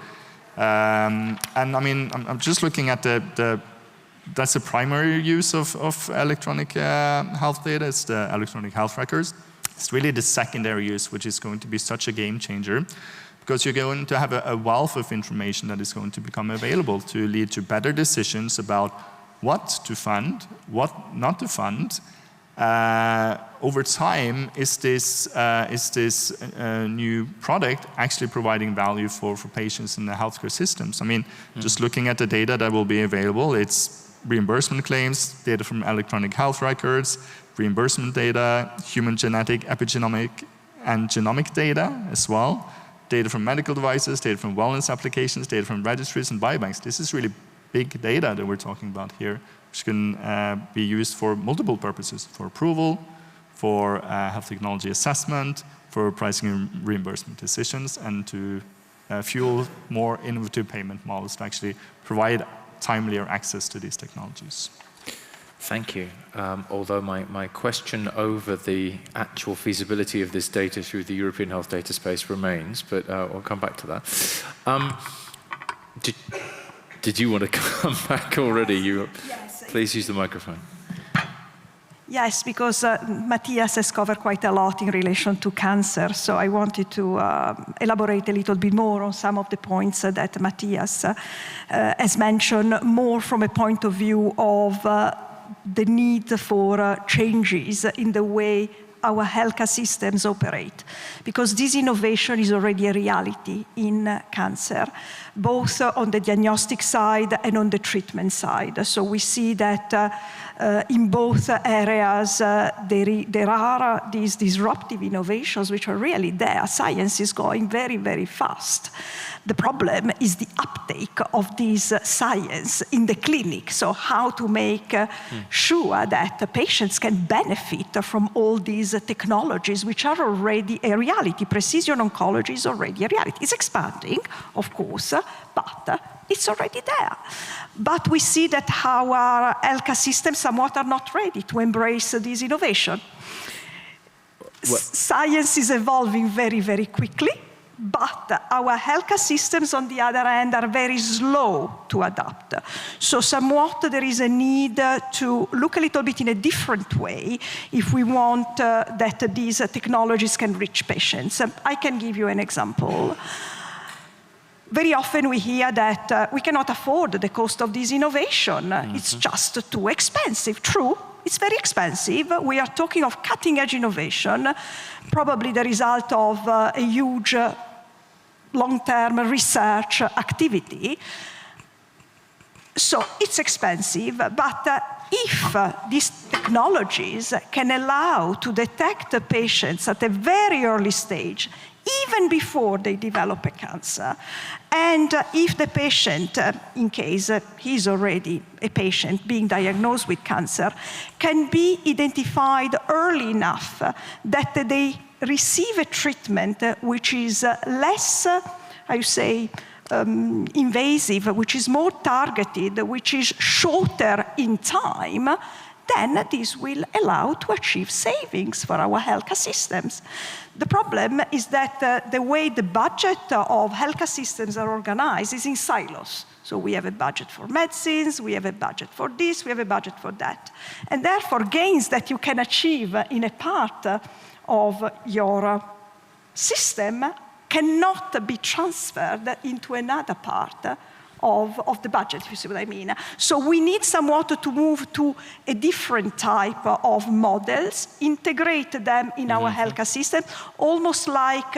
And I mean, I'm just looking at that's the primary use of electronic health data, it's the electronic health records. It's really the secondary use which is going to be such a game changer, because you're going to have a wealth of information that is going to become available to lead to better decisions about what to fund, what not to fund. Over time, is this new product actually providing value for patients in the healthcare systems? I mean, just looking at the data that will be available, it's reimbursement claims, data from electronic health records, reimbursement data, human genetic, epigenomic, and genomic data as well, data from medical devices, data from wellness applications, data from registries and biobanks. This is really big data that we're talking about here, which can be used for multiple purposes, for approval, for health technology assessment, for pricing and reimbursement decisions, and to fuel more innovative payment models to actually provide timelier access to these technologies. Thank you. Although my question over the actual feasibility of this data through the European Health Data Space remains, but I'll come back to that. Did you want to come back already? Yes. Please use the microphone. Yes, because Matthias has covered quite a lot in relation to cancer, so I wanted to elaborate a little bit more on some of the points that Matthias has mentioned, more from a point of view of the need for changes in the way our healthcare systems operate, because this innovation is already a reality in cancer, both on the diagnostic side and on the treatment side. So we see that in both areas there are these disruptive innovations which are really there. Science is going very, very fast. The problem is the uptake of this science in the clinic. So how to make sure that the patients can benefit from all these technologies which are already a reality. Precision oncology is already a reality. It's expanding, of course, but it's already there. But we see that our healthcare systems somewhat are not ready to embrace this innovation. Science is evolving very, very quickly, but our healthcare systems, on the other hand, are very slow to adapt. So somewhat there is a need to look a little bit in a different way if we want that these technologies can reach patients. I can give you an example. Very often we hear that we cannot afford the cost of this innovation. It's just too expensive. True, it's very expensive. We are talking of cutting-edge innovation, probably the result of a huge long-term research activity. So it's expensive, but if these technologies can allow to detect the patients at a very early stage, even before they develop a cancer, and if the patient, in case he's already a patient being diagnosed with cancer, can be identified early enough that they receive a treatment which is less, I would say, invasive, which is more targeted, which is shorter in time, then this will allow to achieve savings for our healthcare systems. The problem is that the way the budget of healthcare systems are organized is in silos. So we have a budget for medicines, we have a budget for this, we have a budget for that. And therefore, gains that you can achieve in a part of your system cannot be transferred into another part of the budget, if you see what I mean. So we need somewhat to move to a different type of models, integrate them in our healthcare system, almost like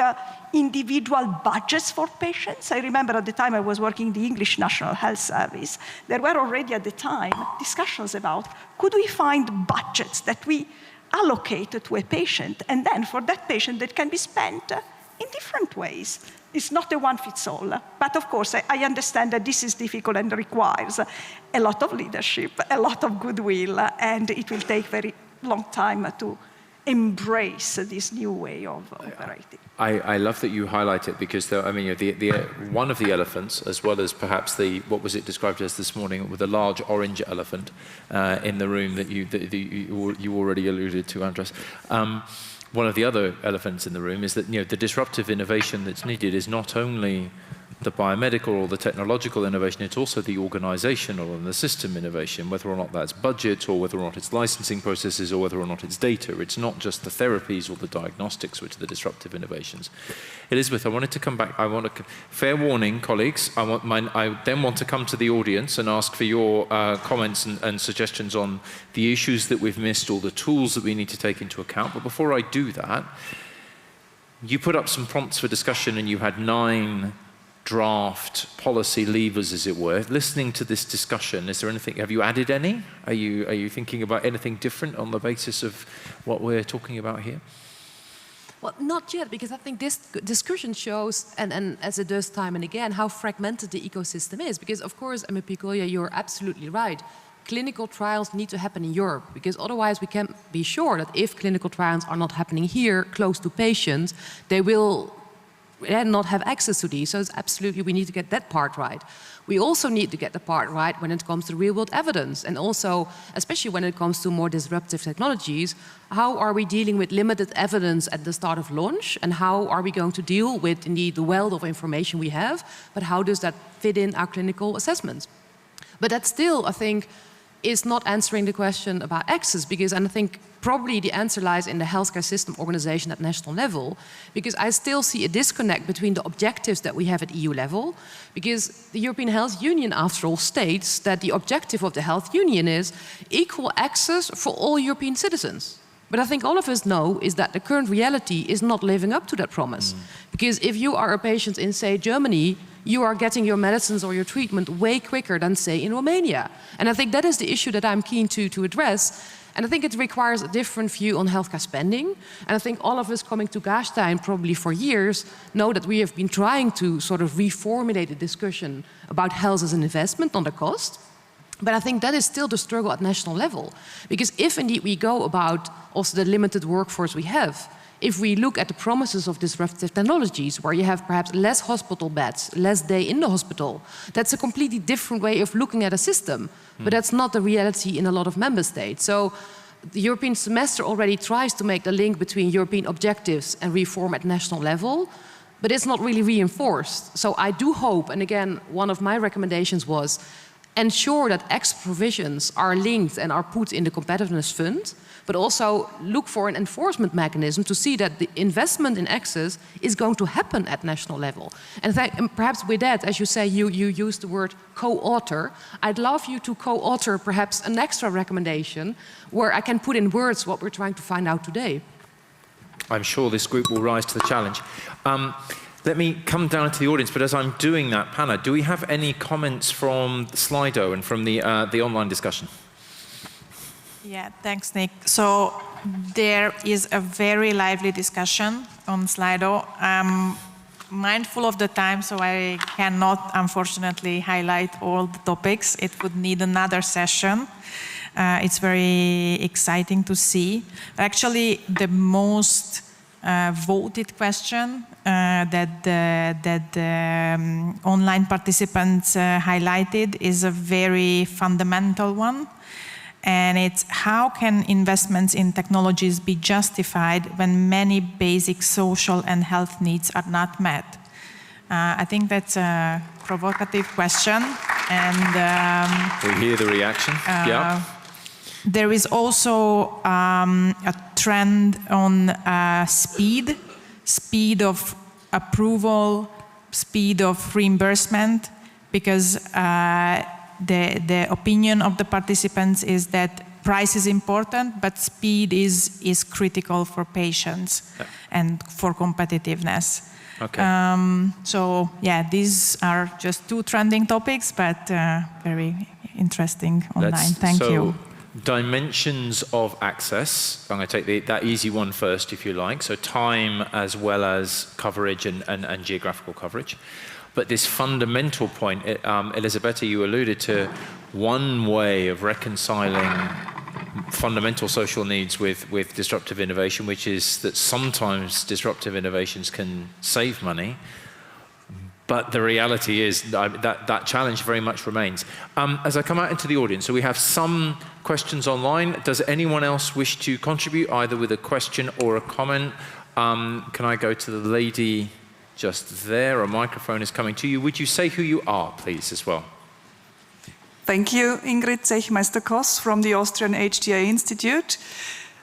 individual budgets for patients. I remember at the time I was working in the English National Health Service, there were already at the time discussions about, could we find budgets that we allocate to a patient, and then for that patient that can be spent in different ways. It's not a one-fits-all. But of course, I understand that this is difficult and requires a lot of leadership, a lot of goodwill, and it will take very long time to embrace this new way of operating. I love that you highlight it, because one of the elephants, as well as perhaps what was it described as this morning, with a large orange elephant in the room that you already alluded to, Andres. One of the other elephants in the room is that the disruptive innovation that's needed is not only the biomedical or the technological innovation, it's also the organizational and the system innovation, whether or not that's budget or whether or not it's licensing processes or whether or not it's data. It's not just the therapies or the diagnostics which are the disruptive innovations. Elizabeth, I wanted to come back. Fair warning, colleagues, I then want to come to the audience and ask for your comments and suggestions on the issues that we've missed or the tools that we need to take into account. But before I do that, you put up some prompts for discussion and you had 9 draft policy levers, as it were. Listening to this discussion, is there anything, have you added any? Are you thinking about anything different on the basis of what we're talking about here? Well, not yet, because I think this discussion shows, and as it does time and again, how fragmented the ecosystem is. Because of course, MP Kolja, you're absolutely right. Clinical trials need to happen in Europe, because otherwise we can be sure that if clinical trials are not happening here, close to patients, they will not have access to these. So it's absolutely, we need to get that part right. We also need to get the part right when it comes to real-world evidence, and also, especially when it comes to more disruptive technologies, how are we dealing with limited evidence at the start of launch, and how are we going to deal with, indeed, the wealth of information we have, but how does that fit in our clinical assessments? But that still, I think, is not answering the question about access, because, and I think probably the answer lies in the healthcare system organization at national level, because I still see a disconnect between the objectives that we have at EU level, because the European Health Union, after all, states that the objective of the Health Union is equal access for all European citizens. But I think all of us know is that the current reality is not living up to that promise. Because if you are a patient in, say, Germany, you are getting your medicines or your treatment way quicker than, say, in Romania. And I think that is the issue that I'm keen to address. And I think it requires a different view on healthcare spending. And I think all of us coming to Gastein probably for years know that we have been trying to sort of reformulate the discussion about health as an investment, not a cost. But I think that is still the struggle at national level. Because if indeed we go about also the limited workforce we have, if we look at the promises of disruptive technologies, where you have perhaps less hospital beds, less day in the hospital, that's a completely different way of looking at a system. But that's not the reality in a lot of member states. So the European semester already tries to make the link between European objectives and reform at national level, but it's not really reinforced. So I do hope, and again, one of my recommendations was, ensure that X provisions are linked and are put in the competitiveness fund, but also look for an enforcement mechanism to see that the investment in access is going to happen at national level. And perhaps with that, as you say, you use the word co-author. I'd love you to co-author perhaps an extra recommendation where I can put in words what we're trying to find out today. I'm sure this group will rise to the challenge. Let me come down to the audience, but as I'm doing that, Panna, do we have any comments from Slido and from the online discussion? Yeah, thanks, Nick. So there is a very lively discussion on Slido. I'm mindful of the time, so I cannot, unfortunately, highlight all the topics. It would need another session. It's very exciting to see. Actually, the most voted question that the online participants highlighted is a very fundamental one. And it's how can investments in technologies be justified when many basic social and health needs are not met? I think that's a provocative question. And we hear the reaction. Yeah. There is also a trend on speed of approval, speed of reimbursement, because the opinion of the participants is that price is important, but speed is critical for patients and for competitiveness. Okay. So yeah, these are just two trending topics, but very interesting online. Thank you. Dimensions of access. I'm going to take that easy one first, if you like. So time as well as coverage and geographical coverage. But this fundamental point, Elisabetta, you alluded to one way of reconciling fundamental social needs with disruptive innovation, which is that sometimes disruptive innovations can save money. But the reality is that challenge very much remains. As I come out into the audience, so we have some questions online. Does anyone else wish to contribute, either with a question or a comment? Can I go to the lady just there? A microphone is coming to you. Would you say who you are, please, as well? Thank you, Ingrid Zechmeister-Koss from the Austrian HTA Institute.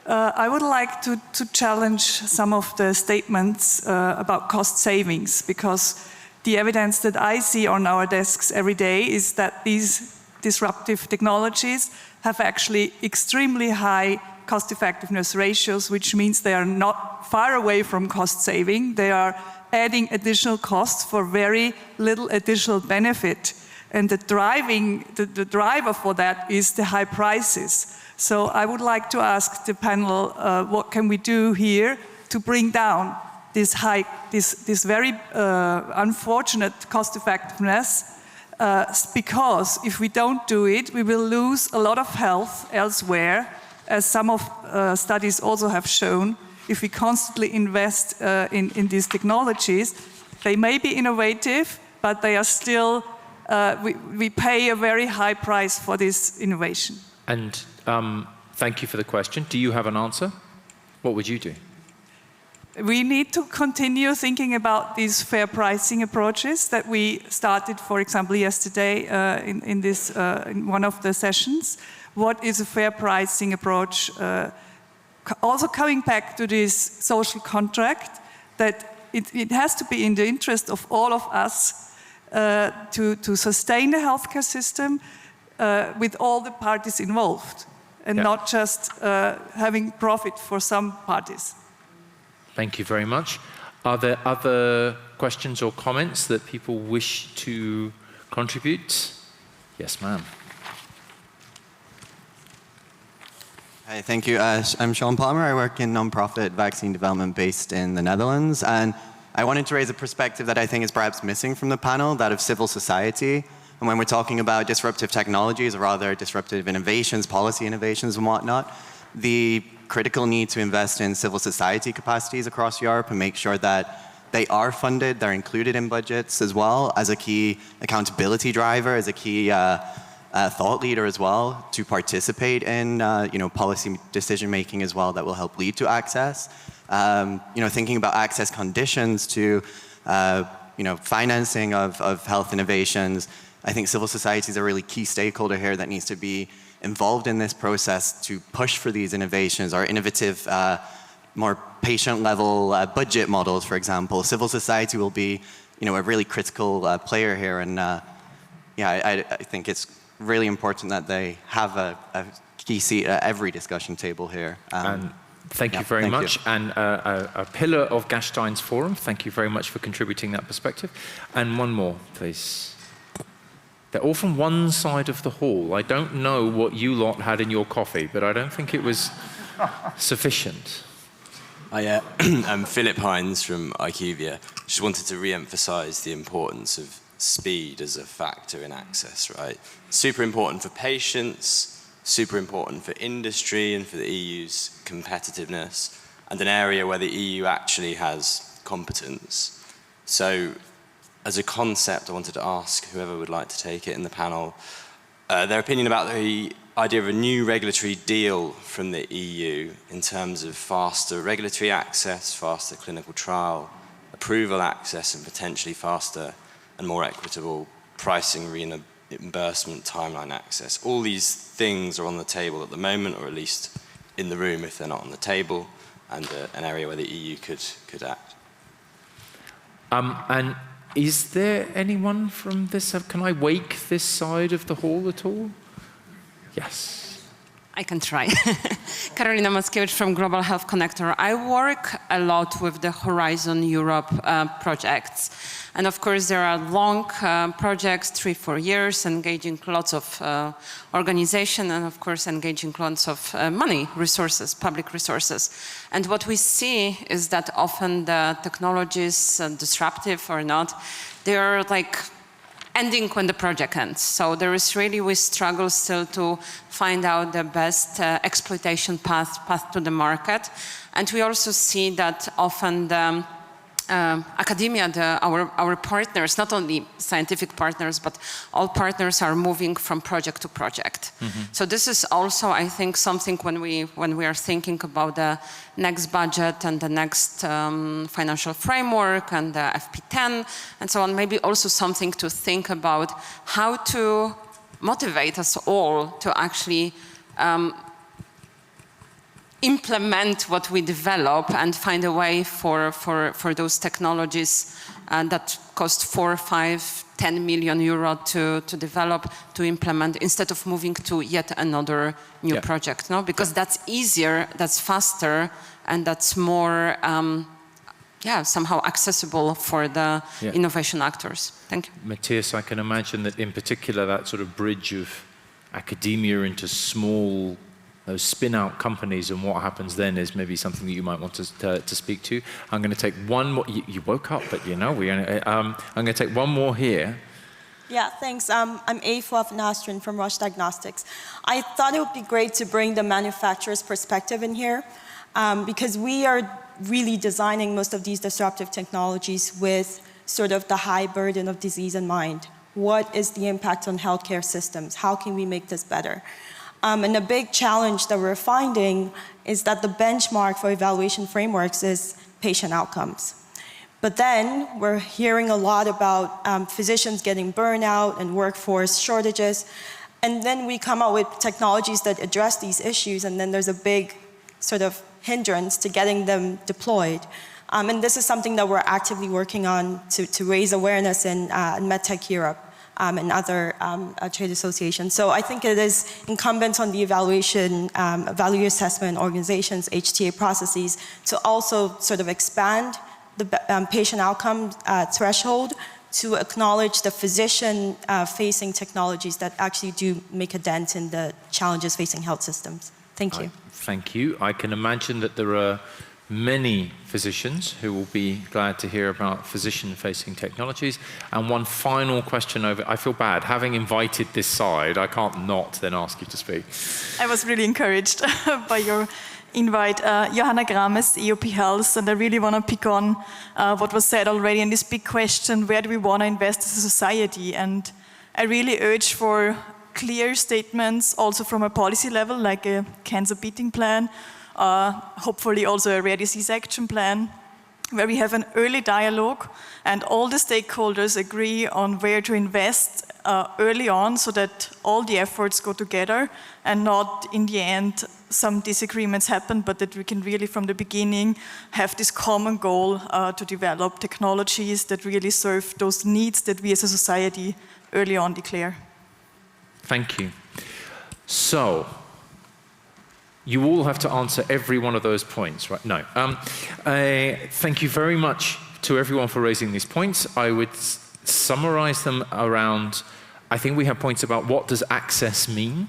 I would like to challenge some of the statements about cost savings, because the evidence that I see on our desks every day is that these disruptive technologies have actually extremely high cost-effectiveness ratios, which means they are not far away from cost saving. They are adding additional costs for very little additional benefit. And the driver for that is the high prices. So I would like to ask the panel, what can we do here to bring down this very unfortunate cost effectiveness, because if we don't do it, we will lose a lot of health elsewhere, as some of studies also have shown. If we constantly invest in these technologies, they may be innovative, but they are still, we pay a very high price for this innovation. And thank you for the question. Do you have an answer? What would you do? We need to continue thinking about these fair pricing approaches that we started, for example, yesterday in one of the sessions. What is a fair pricing approach? Also coming back to this social contract, that it has to be in the interest of all of us to sustain the healthcare system with all the parties involved, and not just having profit for some parties. Thank you very much. Are there other questions or comments that people wish to contribute? Yes, ma'am. Hi, thank you. I'm Sean Palmer. I work in non-profit vaccine development based in the Netherlands. And I wanted to raise a perspective that I think is perhaps missing from the panel, that of civil society. And when we're talking about disruptive technologies, or rather disruptive innovations, policy innovations and whatnot, the critical need to invest in civil society capacities across Europe and make sure that they are funded, they're included in budgets as well, as a key accountability driver, as a key thought leader as well, to participate in policy decision making as well, that will help lead to access. Thinking about access conditions to financing of health innovations. I think civil society is a really key stakeholder here that needs to be involved in this process to push for these innovations, or innovative, more patient-level budget models, for example. Civil society will be, a really critical player here, and I think it's really important that they have a key seat at every discussion table here. And thank you very much. And a pillar of Gastein's forum. Thank you very much for contributing that perspective. And one more, please. They're all from one side of the hall. I don't know what you lot had in your coffee, but I don't think it was sufficient. I'm Philip Hines from IQVIA. Just wanted to re-emphasize the importance of speed as a factor in access, right? Super important for patients, super important for industry and for the EU's competitiveness, and an area where the EU actually has competence. So as a concept, I wanted to ask whoever would like to take it in the panel, their opinion about the idea of a new regulatory deal from the EU in terms of faster regulatory access, faster clinical trial, approval access, and potentially faster and more equitable pricing, reimbursement, timeline access. All these things are on the table at the moment, or at least in the room if they're not on the table, and an area where the EU could act. And is there anyone from this? Can I wake this side of the hall at all? Yes. I can try. Karolina Mackiewicz from Global Health Connector. I work a lot with the Horizon Europe projects. And of course, there are long projects, 3-4 years, engaging lots of organization and of course engaging lots of money, resources, public resources. And what we see is that often the technologies, disruptive or not, they are like ending when the project ends. So there is really, we struggle still to find out the best exploitation path to the market. And we also see that often the academia, our partners, not only scientific partners, but all partners are moving from project to project. Mm-hmm. So this is also, I think, something when we are thinking about the next budget and the next financial framework and the FP10 and so on, maybe also something to think about how to motivate us all to actually implement what we develop and find a way for those technologies that cost 4, 5, 10 million euro to develop, to implement, instead of moving to yet another new project, no? Because that's easier, that's faster, and that's more, somehow accessible for the innovation actors. Thank you. Matthias, I can imagine that in particular that sort of bridge of academia into small, those spin-out companies, and what happens then is maybe something that you might want to speak to. I'm going to take one more. You woke up, but you know, I'm going to take one more here. Yeah, thanks. I'm Afua Nastrin from Roche Diagnostics. I thought it would be great to bring the manufacturer's perspective in here, because we are really designing most of these disruptive technologies with sort of the high burden of disease in mind. What is the impact on healthcare systems? How can we make this better? And a big challenge that we're finding is that the benchmark for evaluation frameworks is patient outcomes. But then we're hearing a lot about physicians getting burnout and workforce shortages. And then we come out with technologies that address these issues, and then there's a big sort of hindrance to getting them deployed. And this is something that we're actively working on to raise awareness in MedTech Europe. And other trade associations. So I think it is incumbent on the evaluation, value assessment organizations, HTA processes, to also sort of expand the patient outcome threshold to acknowledge the physician-facing technologies that actually do make a dent in the challenges facing health systems. Thank you. Thank you. I can imagine that there are many physicians who will be glad to hear about physician-facing technologies. And one final question over, I feel bad, having invited this side, I can't not then ask you to speak. I was really encouraged by your invite. Johanna Grames, EOP Health, and I really want to pick on what was said already in this big question, where do we want to invest as a society? And I really urge for clear statements also from a policy level, like a cancer beating plan, hopefully also a rare disease action plan, where we have an early dialogue and all the stakeholders agree on where to invest early on, so that all the efforts go together and not in the end some disagreements happen, but that we can really from the beginning have this common goal to develop technologies that really serve those needs that we as a society early on declare. Thank you. So, you all have to answer every one of those points, right? No. Thank you very much to everyone for raising these points. I would summarize them around, I think we have points about what does access mean,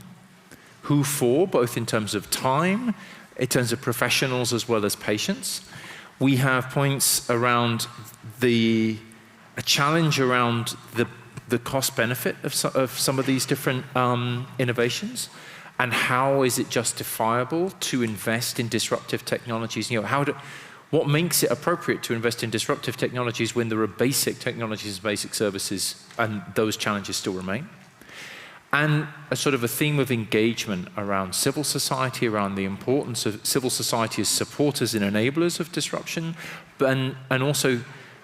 who for, both in terms of time, in terms of professionals as well as patients. We have points around a challenge around the cost benefit of some of these different innovations. and how is it justifiable to invest in disruptive technologies? What makes it appropriate to invest in disruptive technologies when there are basic technologies, basic services, and those challenges still remain? And a sort of a theme of engagement around civil society, around the importance of civil society as supporters and enablers of disruption, and also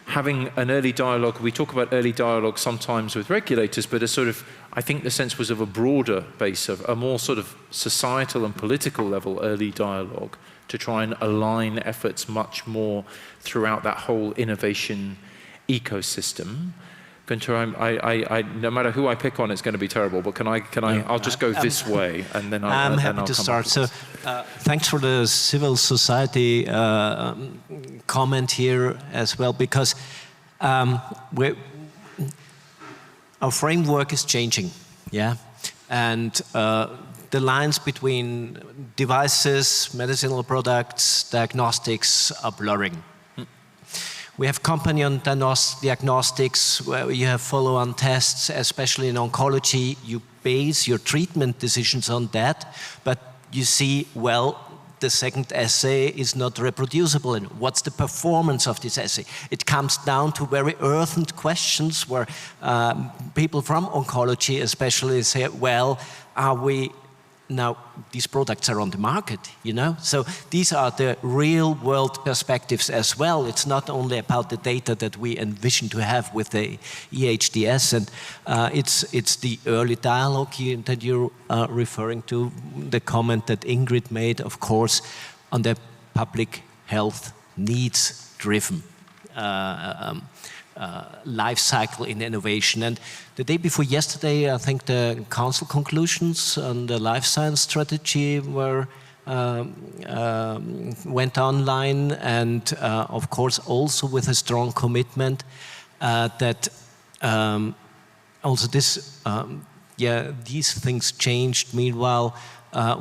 having an early dialogue. We talk about early dialogue sometimes with regulators, but I think the sense was of a broader base, of a more sort of societal and political level early dialogue to try and align efforts much more throughout that whole innovation ecosystem. Gunter, no matter who I pick on, it's going to be terrible. But I'll just go this way, and then I'm happy to start. So, thanks for the civil society comment here as well, because our framework is changing, yeah, and the lines between devices, medicinal products, diagnostics are blurring. We have companion diagnostics where you have follow-on tests, especially in oncology. You base your treatment decisions on that, but you see, well, the second assay is not reproducible, and what's the performance of this assay? It comes down to very urgent questions where people from oncology especially say, well, now these products are on the market, you know? So these are the real world perspectives as well. It's not only about the data that we envision to have with the EHDS, and it's the early dialogue that you're referring to, the comment that Ingrid made, of course, on the public health needs driven life cycle in innovation. And the day before yesterday, I think the council conclusions on the life science strategy went online, and of course also with a strong commitment that also this, these things changed. Meanwhile,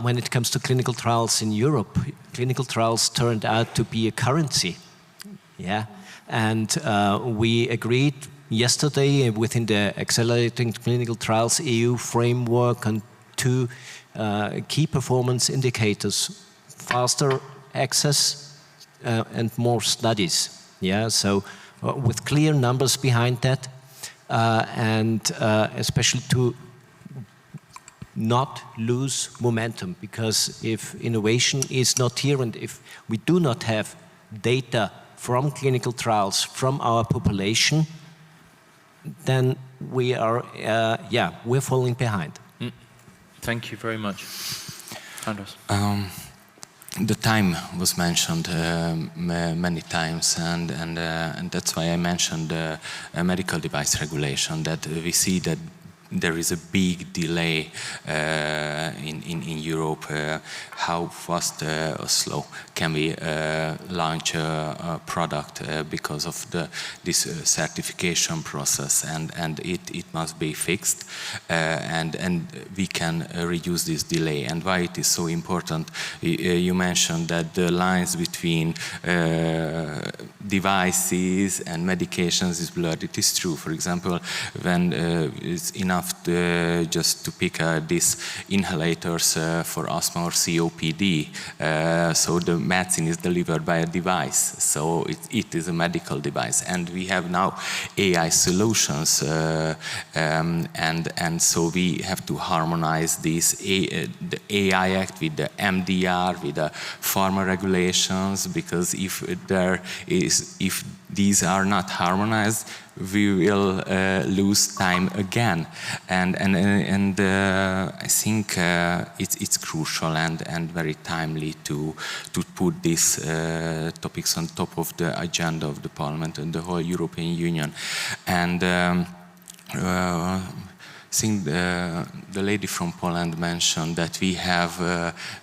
when it comes to clinical trials in Europe, clinical trials turned out to be a currency. Yeah. And we agreed yesterday within the Accelerating Clinical Trials EU framework on 2 key performance indicators: faster access and more studies. Yeah, so with clear numbers behind that, and especially to not lose momentum, because if innovation is not here and if we do not have data from clinical trials, from our population, then we are, we're falling behind. Thank you very much. Anders. The time was mentioned many times, and that's why I mentioned medical device regulation, that we see that there is a big delay in Europe. How fast or slow can we launch a product because of this certification process, and it must be fixed, and we can reduce this delay. And why it is so important? You mentioned that the lines between devices and medications is blurred. It is true. For example, when it's enough just to pick these inhalators for asthma or COPD, so the medicine is delivered by a device, so it is a medical device. And we have now AI solutions, and so we have to harmonize this the AI Act with the MDR, with the pharma regulations, because if these are not harmonized, we will lose time again, and I think it's crucial and very timely to put these topics on top of the agenda of the Parliament and the whole European Union. And I think the lady from Poland mentioned that we have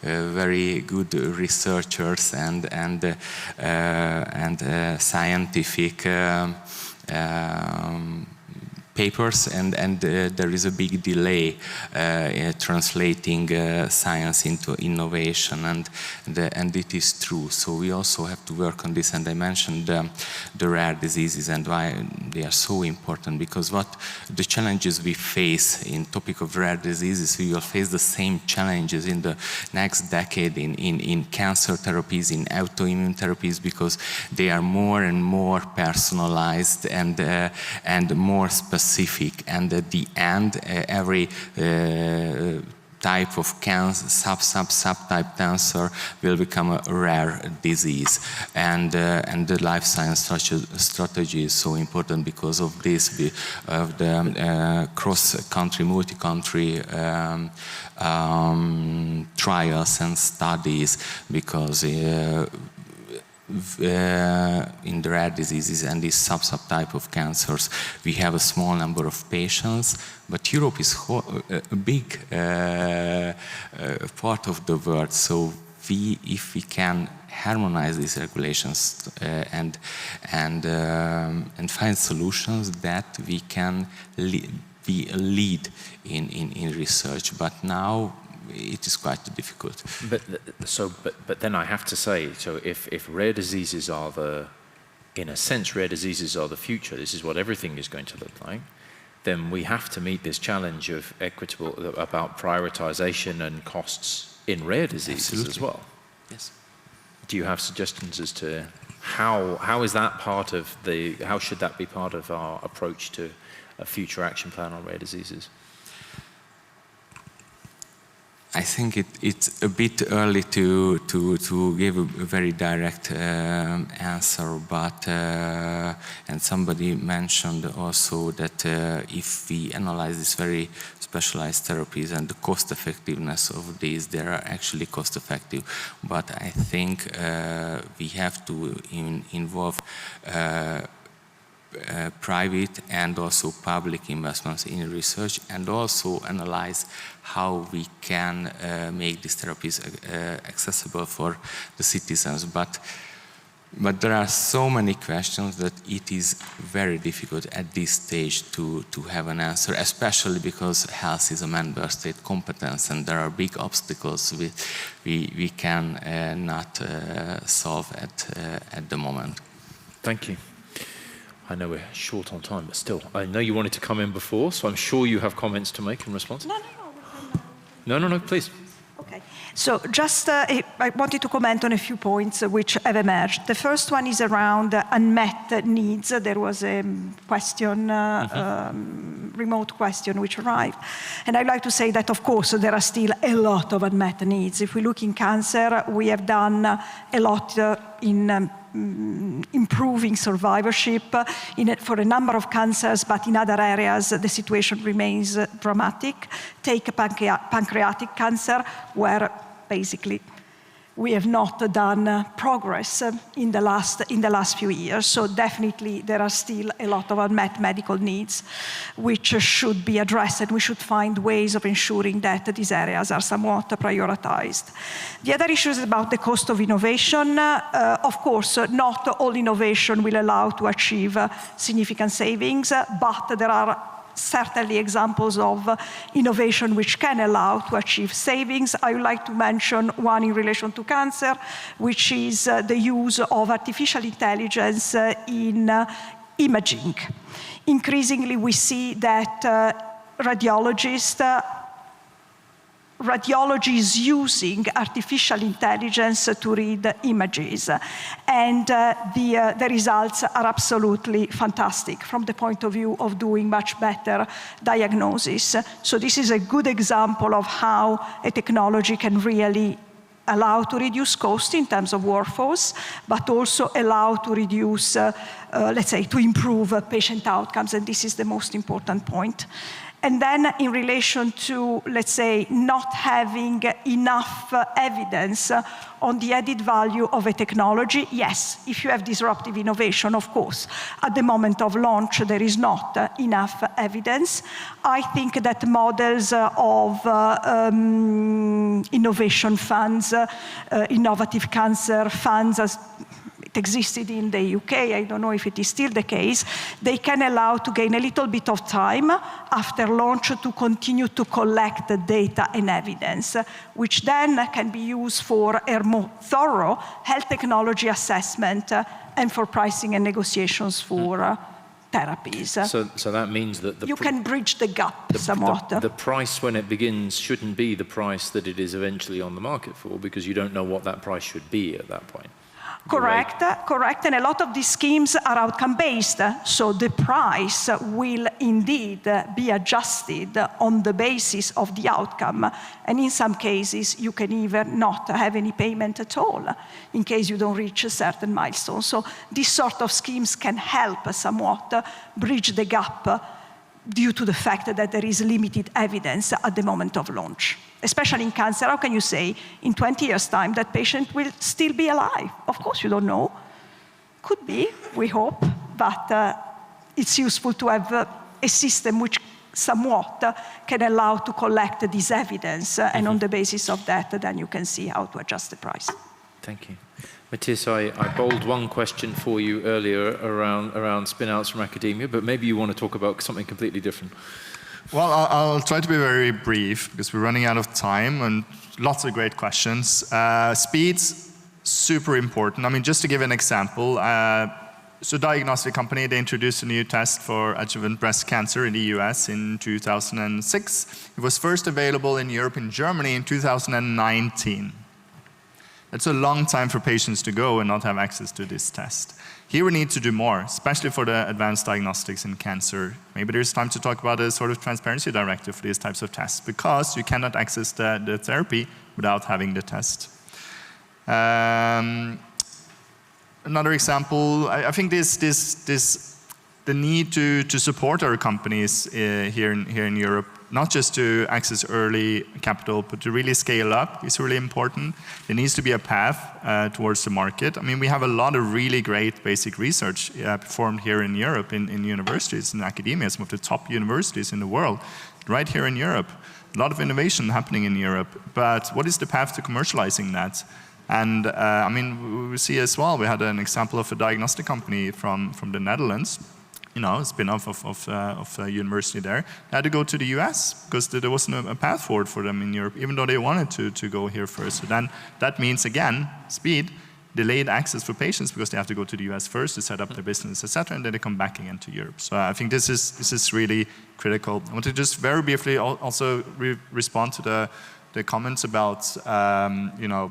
very good researchers and papers, and there is a big delay translating science into innovation, and it is true. So we also have to work on this, and I mentioned the rare diseases and why they are so important, because what the challenges we face in topic of rare diseases, we will face the same challenges in the next decade in cancer therapies, in autoimmune therapies, because they are more and more personalized and more specific, and at the end, every type of cancer, subtype cancer will become a rare disease, and the life science strategy is so important because of this, of the cross-country, multi-country trials and studies, because in the rare diseases and these subtype of cancers, we have a small number of patients, but Europe is a big part of the world. So if we can harmonize these regulations and find solutions, that we can be a lead in research. But now it is quite difficult. But then I have to say, so if rare diseases are in a sense, rare diseases are the future, this is what everything is going to look like, then we have to meet this challenge of Equitable about prioritization and costs in rare diseases as well. Yes. Do you have suggestions as to how is that part of how should that be part of our approach to a future action plan on rare diseases? I think it's a bit early to give a very direct answer, but and somebody mentioned also that if we analyze these very specialized therapies and the cost effectiveness of these, they are actually cost effective. But I think we have to involve private and also public investments in research, and also analyze how we can make these therapies accessible for the citizens. But there are so many questions that it is very difficult at this stage to have an answer, especially because health is a member state competence, and there are big obstacles we can not solve at the moment. Thank you. I know we're short on time, but still, I know you wanted to come in before, so I'm sure you have comments to make in response. No, please. Okay. So just, I wanted to comment on a few points which have emerged. The first one is around unmet needs. There was a question, remote question which arrived. And I'd like to say that, of course, there are still a lot of unmet needs. If we look in cancer, we have done a lot in improving survivorship for a number of cancers, but in other areas the situation remains dramatic. Take pancreatic cancer, where basically we have not done progress in the last few years. So definitely there are still a lot of unmet medical needs which should be addressed, and we should find ways of ensuring that these areas are somewhat prioritized. The other issue is about the cost of innovation. Of course, not all innovation will allow to achieve significant savings, but there are certainly examples of innovation which can allow to achieve savings. I would like to mention one in relation to cancer, which is the use of artificial intelligence in imaging. Increasingly, we see that radiology is using artificial intelligence to read images, and the results are absolutely fantastic from the point of view of doing much better diagnosis. So this is a good example of how a technology can really allow to reduce cost in terms of workforce, but also allow to reduce, let's say, to improve patient outcomes, and this is the most important point. And then in relation to, let's say, not having enough evidence on the added value of a technology, yes, if you have disruptive innovation, of course, at the moment of launch, there is not enough evidence. I think that models of innovation funds, innovative cancer funds, it existed in the UK, I don't know if it is still the case, they can allow to gain a little bit of time after launch to continue to collect the data and evidence, which then can be used for a more thorough health technology assessment and for pricing and negotiations for therapies. So that means that you can bridge the gap somewhat. The price when it begins shouldn't be the price that it is eventually on the market for, because you don't know what that price should be at that point. Correct, correct. And a lot of these schemes are outcome-based, so the price will indeed be adjusted on the basis of the outcome. And in some cases, you can even not have any payment at all in case you don't reach a certain milestone. So these sort of schemes can help somewhat bridge the gap due to the fact that there is limited evidence at the moment of launch. Especially in cancer, how can you say in 20 years' time that patient will still be alive? Of course you don't know. Could be, we hope, but it's useful to have a system which somewhat can allow to collect this evidence, and on the basis of that, then you can see how to adjust the price. Thank you. Matthias, I bowled one question for you earlier around spin-outs from academia, but maybe you want to talk about something completely different. Well, I'll try to be very brief because we're running out of time and lots of great questions. Speed's super important. I mean, just to give an example, so diagnostic company, they introduced a new test for adjuvant breast cancer in the US in 2006. It was first available in Europe and Germany in 2019. It's a long time for patients to go and not have access to this test. Here we need to do more, especially for the advanced diagnostics in cancer. Maybe there's time to talk about a sort of transparency directive for these types of tests, because you cannot access the therapy without having the test. Another example, I think the need to support our companies here in Europe, not just to access early capital, but to really scale up is really important. There needs to be a path towards the market. I mean, we have a lot of really great basic research performed here in Europe, in universities, in academia, some of the top universities in the world, right here in Europe. A lot of innovation happening in Europe, but what is the path to commercializing that? And I mean, we see as well, we had an example of a diagnostic company from the Netherlands, you know, a spin-off of a university there. They had to go to the US because there wasn't a path forward for them in Europe, even though they wanted to go here first. So then that means, again, speed, delayed access for patients because they have to go to the US first to set up their business, etc., and then they come back again to Europe. So I think this is really critical. I want to just very briefly also respond to the comments about, you know,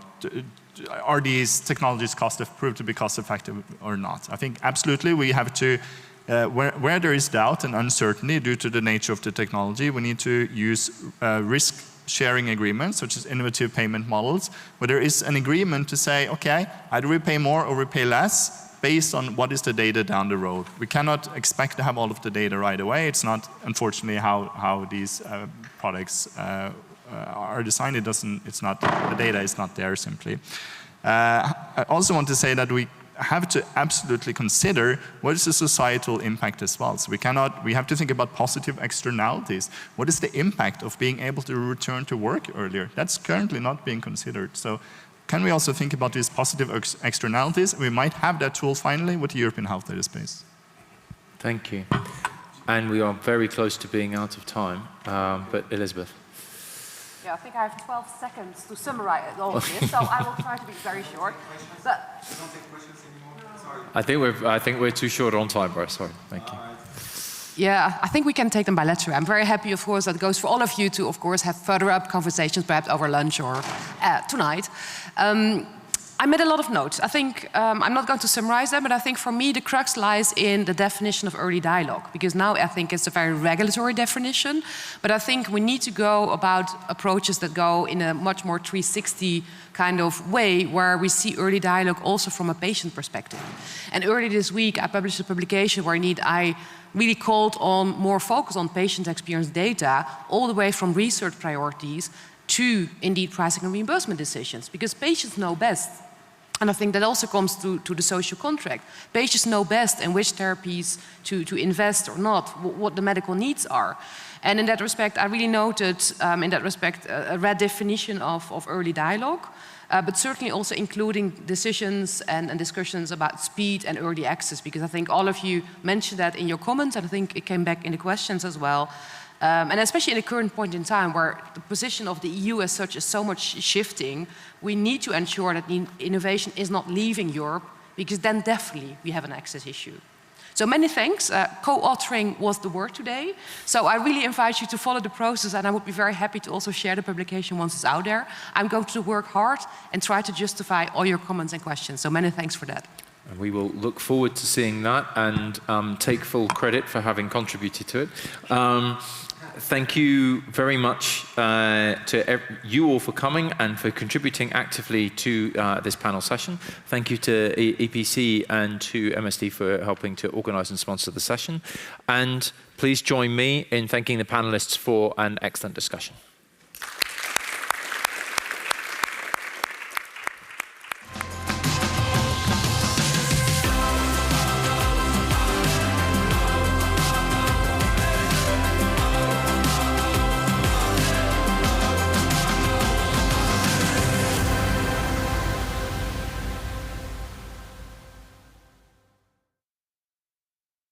are these technologies proved to be cost-effective or not? I think absolutely we have to, where there is doubt and uncertainty due to the nature of the technology, we need to use risk-sharing agreements, such as innovative payment models, where there is an agreement to say, okay, either we pay more or we pay less, based on what is the data down the road. We cannot expect to have all of the data right away. It's not, unfortunately, how these products are designed. The data is not there simply. I also want to say that we have to absolutely consider what is the societal impact as well. So we have to think about positive externalities. What is the impact of being able to return to work earlier? That's currently not being considered. So can we also think about these positive externalities? We might have that tool finally with the European Health Data Space. Thank you. And we are very close to being out of time, but Elizabeth. Yeah, I think I have 12 seconds to summarize all of this, so I will try to be very short. But I think we're too short on time, bro. Sorry. Thank you. Yeah, I think we can take them bilaterally. I'm very happy, of course, that goes for all of you to, of course, have further up conversations, perhaps over lunch or tonight. I made a lot of notes. I think I'm not going to summarize them, but I think for me the crux lies in the definition of early dialogue, because now I think it's a very regulatory definition, but I think we need to go about approaches that go in a much more 360 kind of way, where we see early dialogue also from a patient perspective. And early this week I published a publication where I really called on more focus on patient experience data, all the way from research priorities to indeed pricing and reimbursement decisions, because patients know best. And I think that also comes to the social contract. Patients know best in which therapies to invest or not, what the medical needs are. And in that respect, I really noted, a red definition of early dialogue. but certainly also including decisions and discussions about speed and early access, because I think all of you mentioned that in your comments, and I think it came back in the questions as well. And especially in the current point in time where the position of the EU as such is so much shifting, we need to ensure that innovation is not leaving Europe, because then definitely we have an access issue. So many thanks. Co-authoring was the word today. So I really invite you to follow the process, and I would be very happy to also share the publication once it's out there. I'm going to work hard and try to justify all your comments and questions. So many thanks for that. And we will look forward to seeing that and take full credit for having contributed to it. Thank you very much to you all for coming and for contributing actively to this panel session. Thank you to EPC and to MSD for helping to organize and sponsor the session. And please join me in thanking the panelists for an excellent discussion.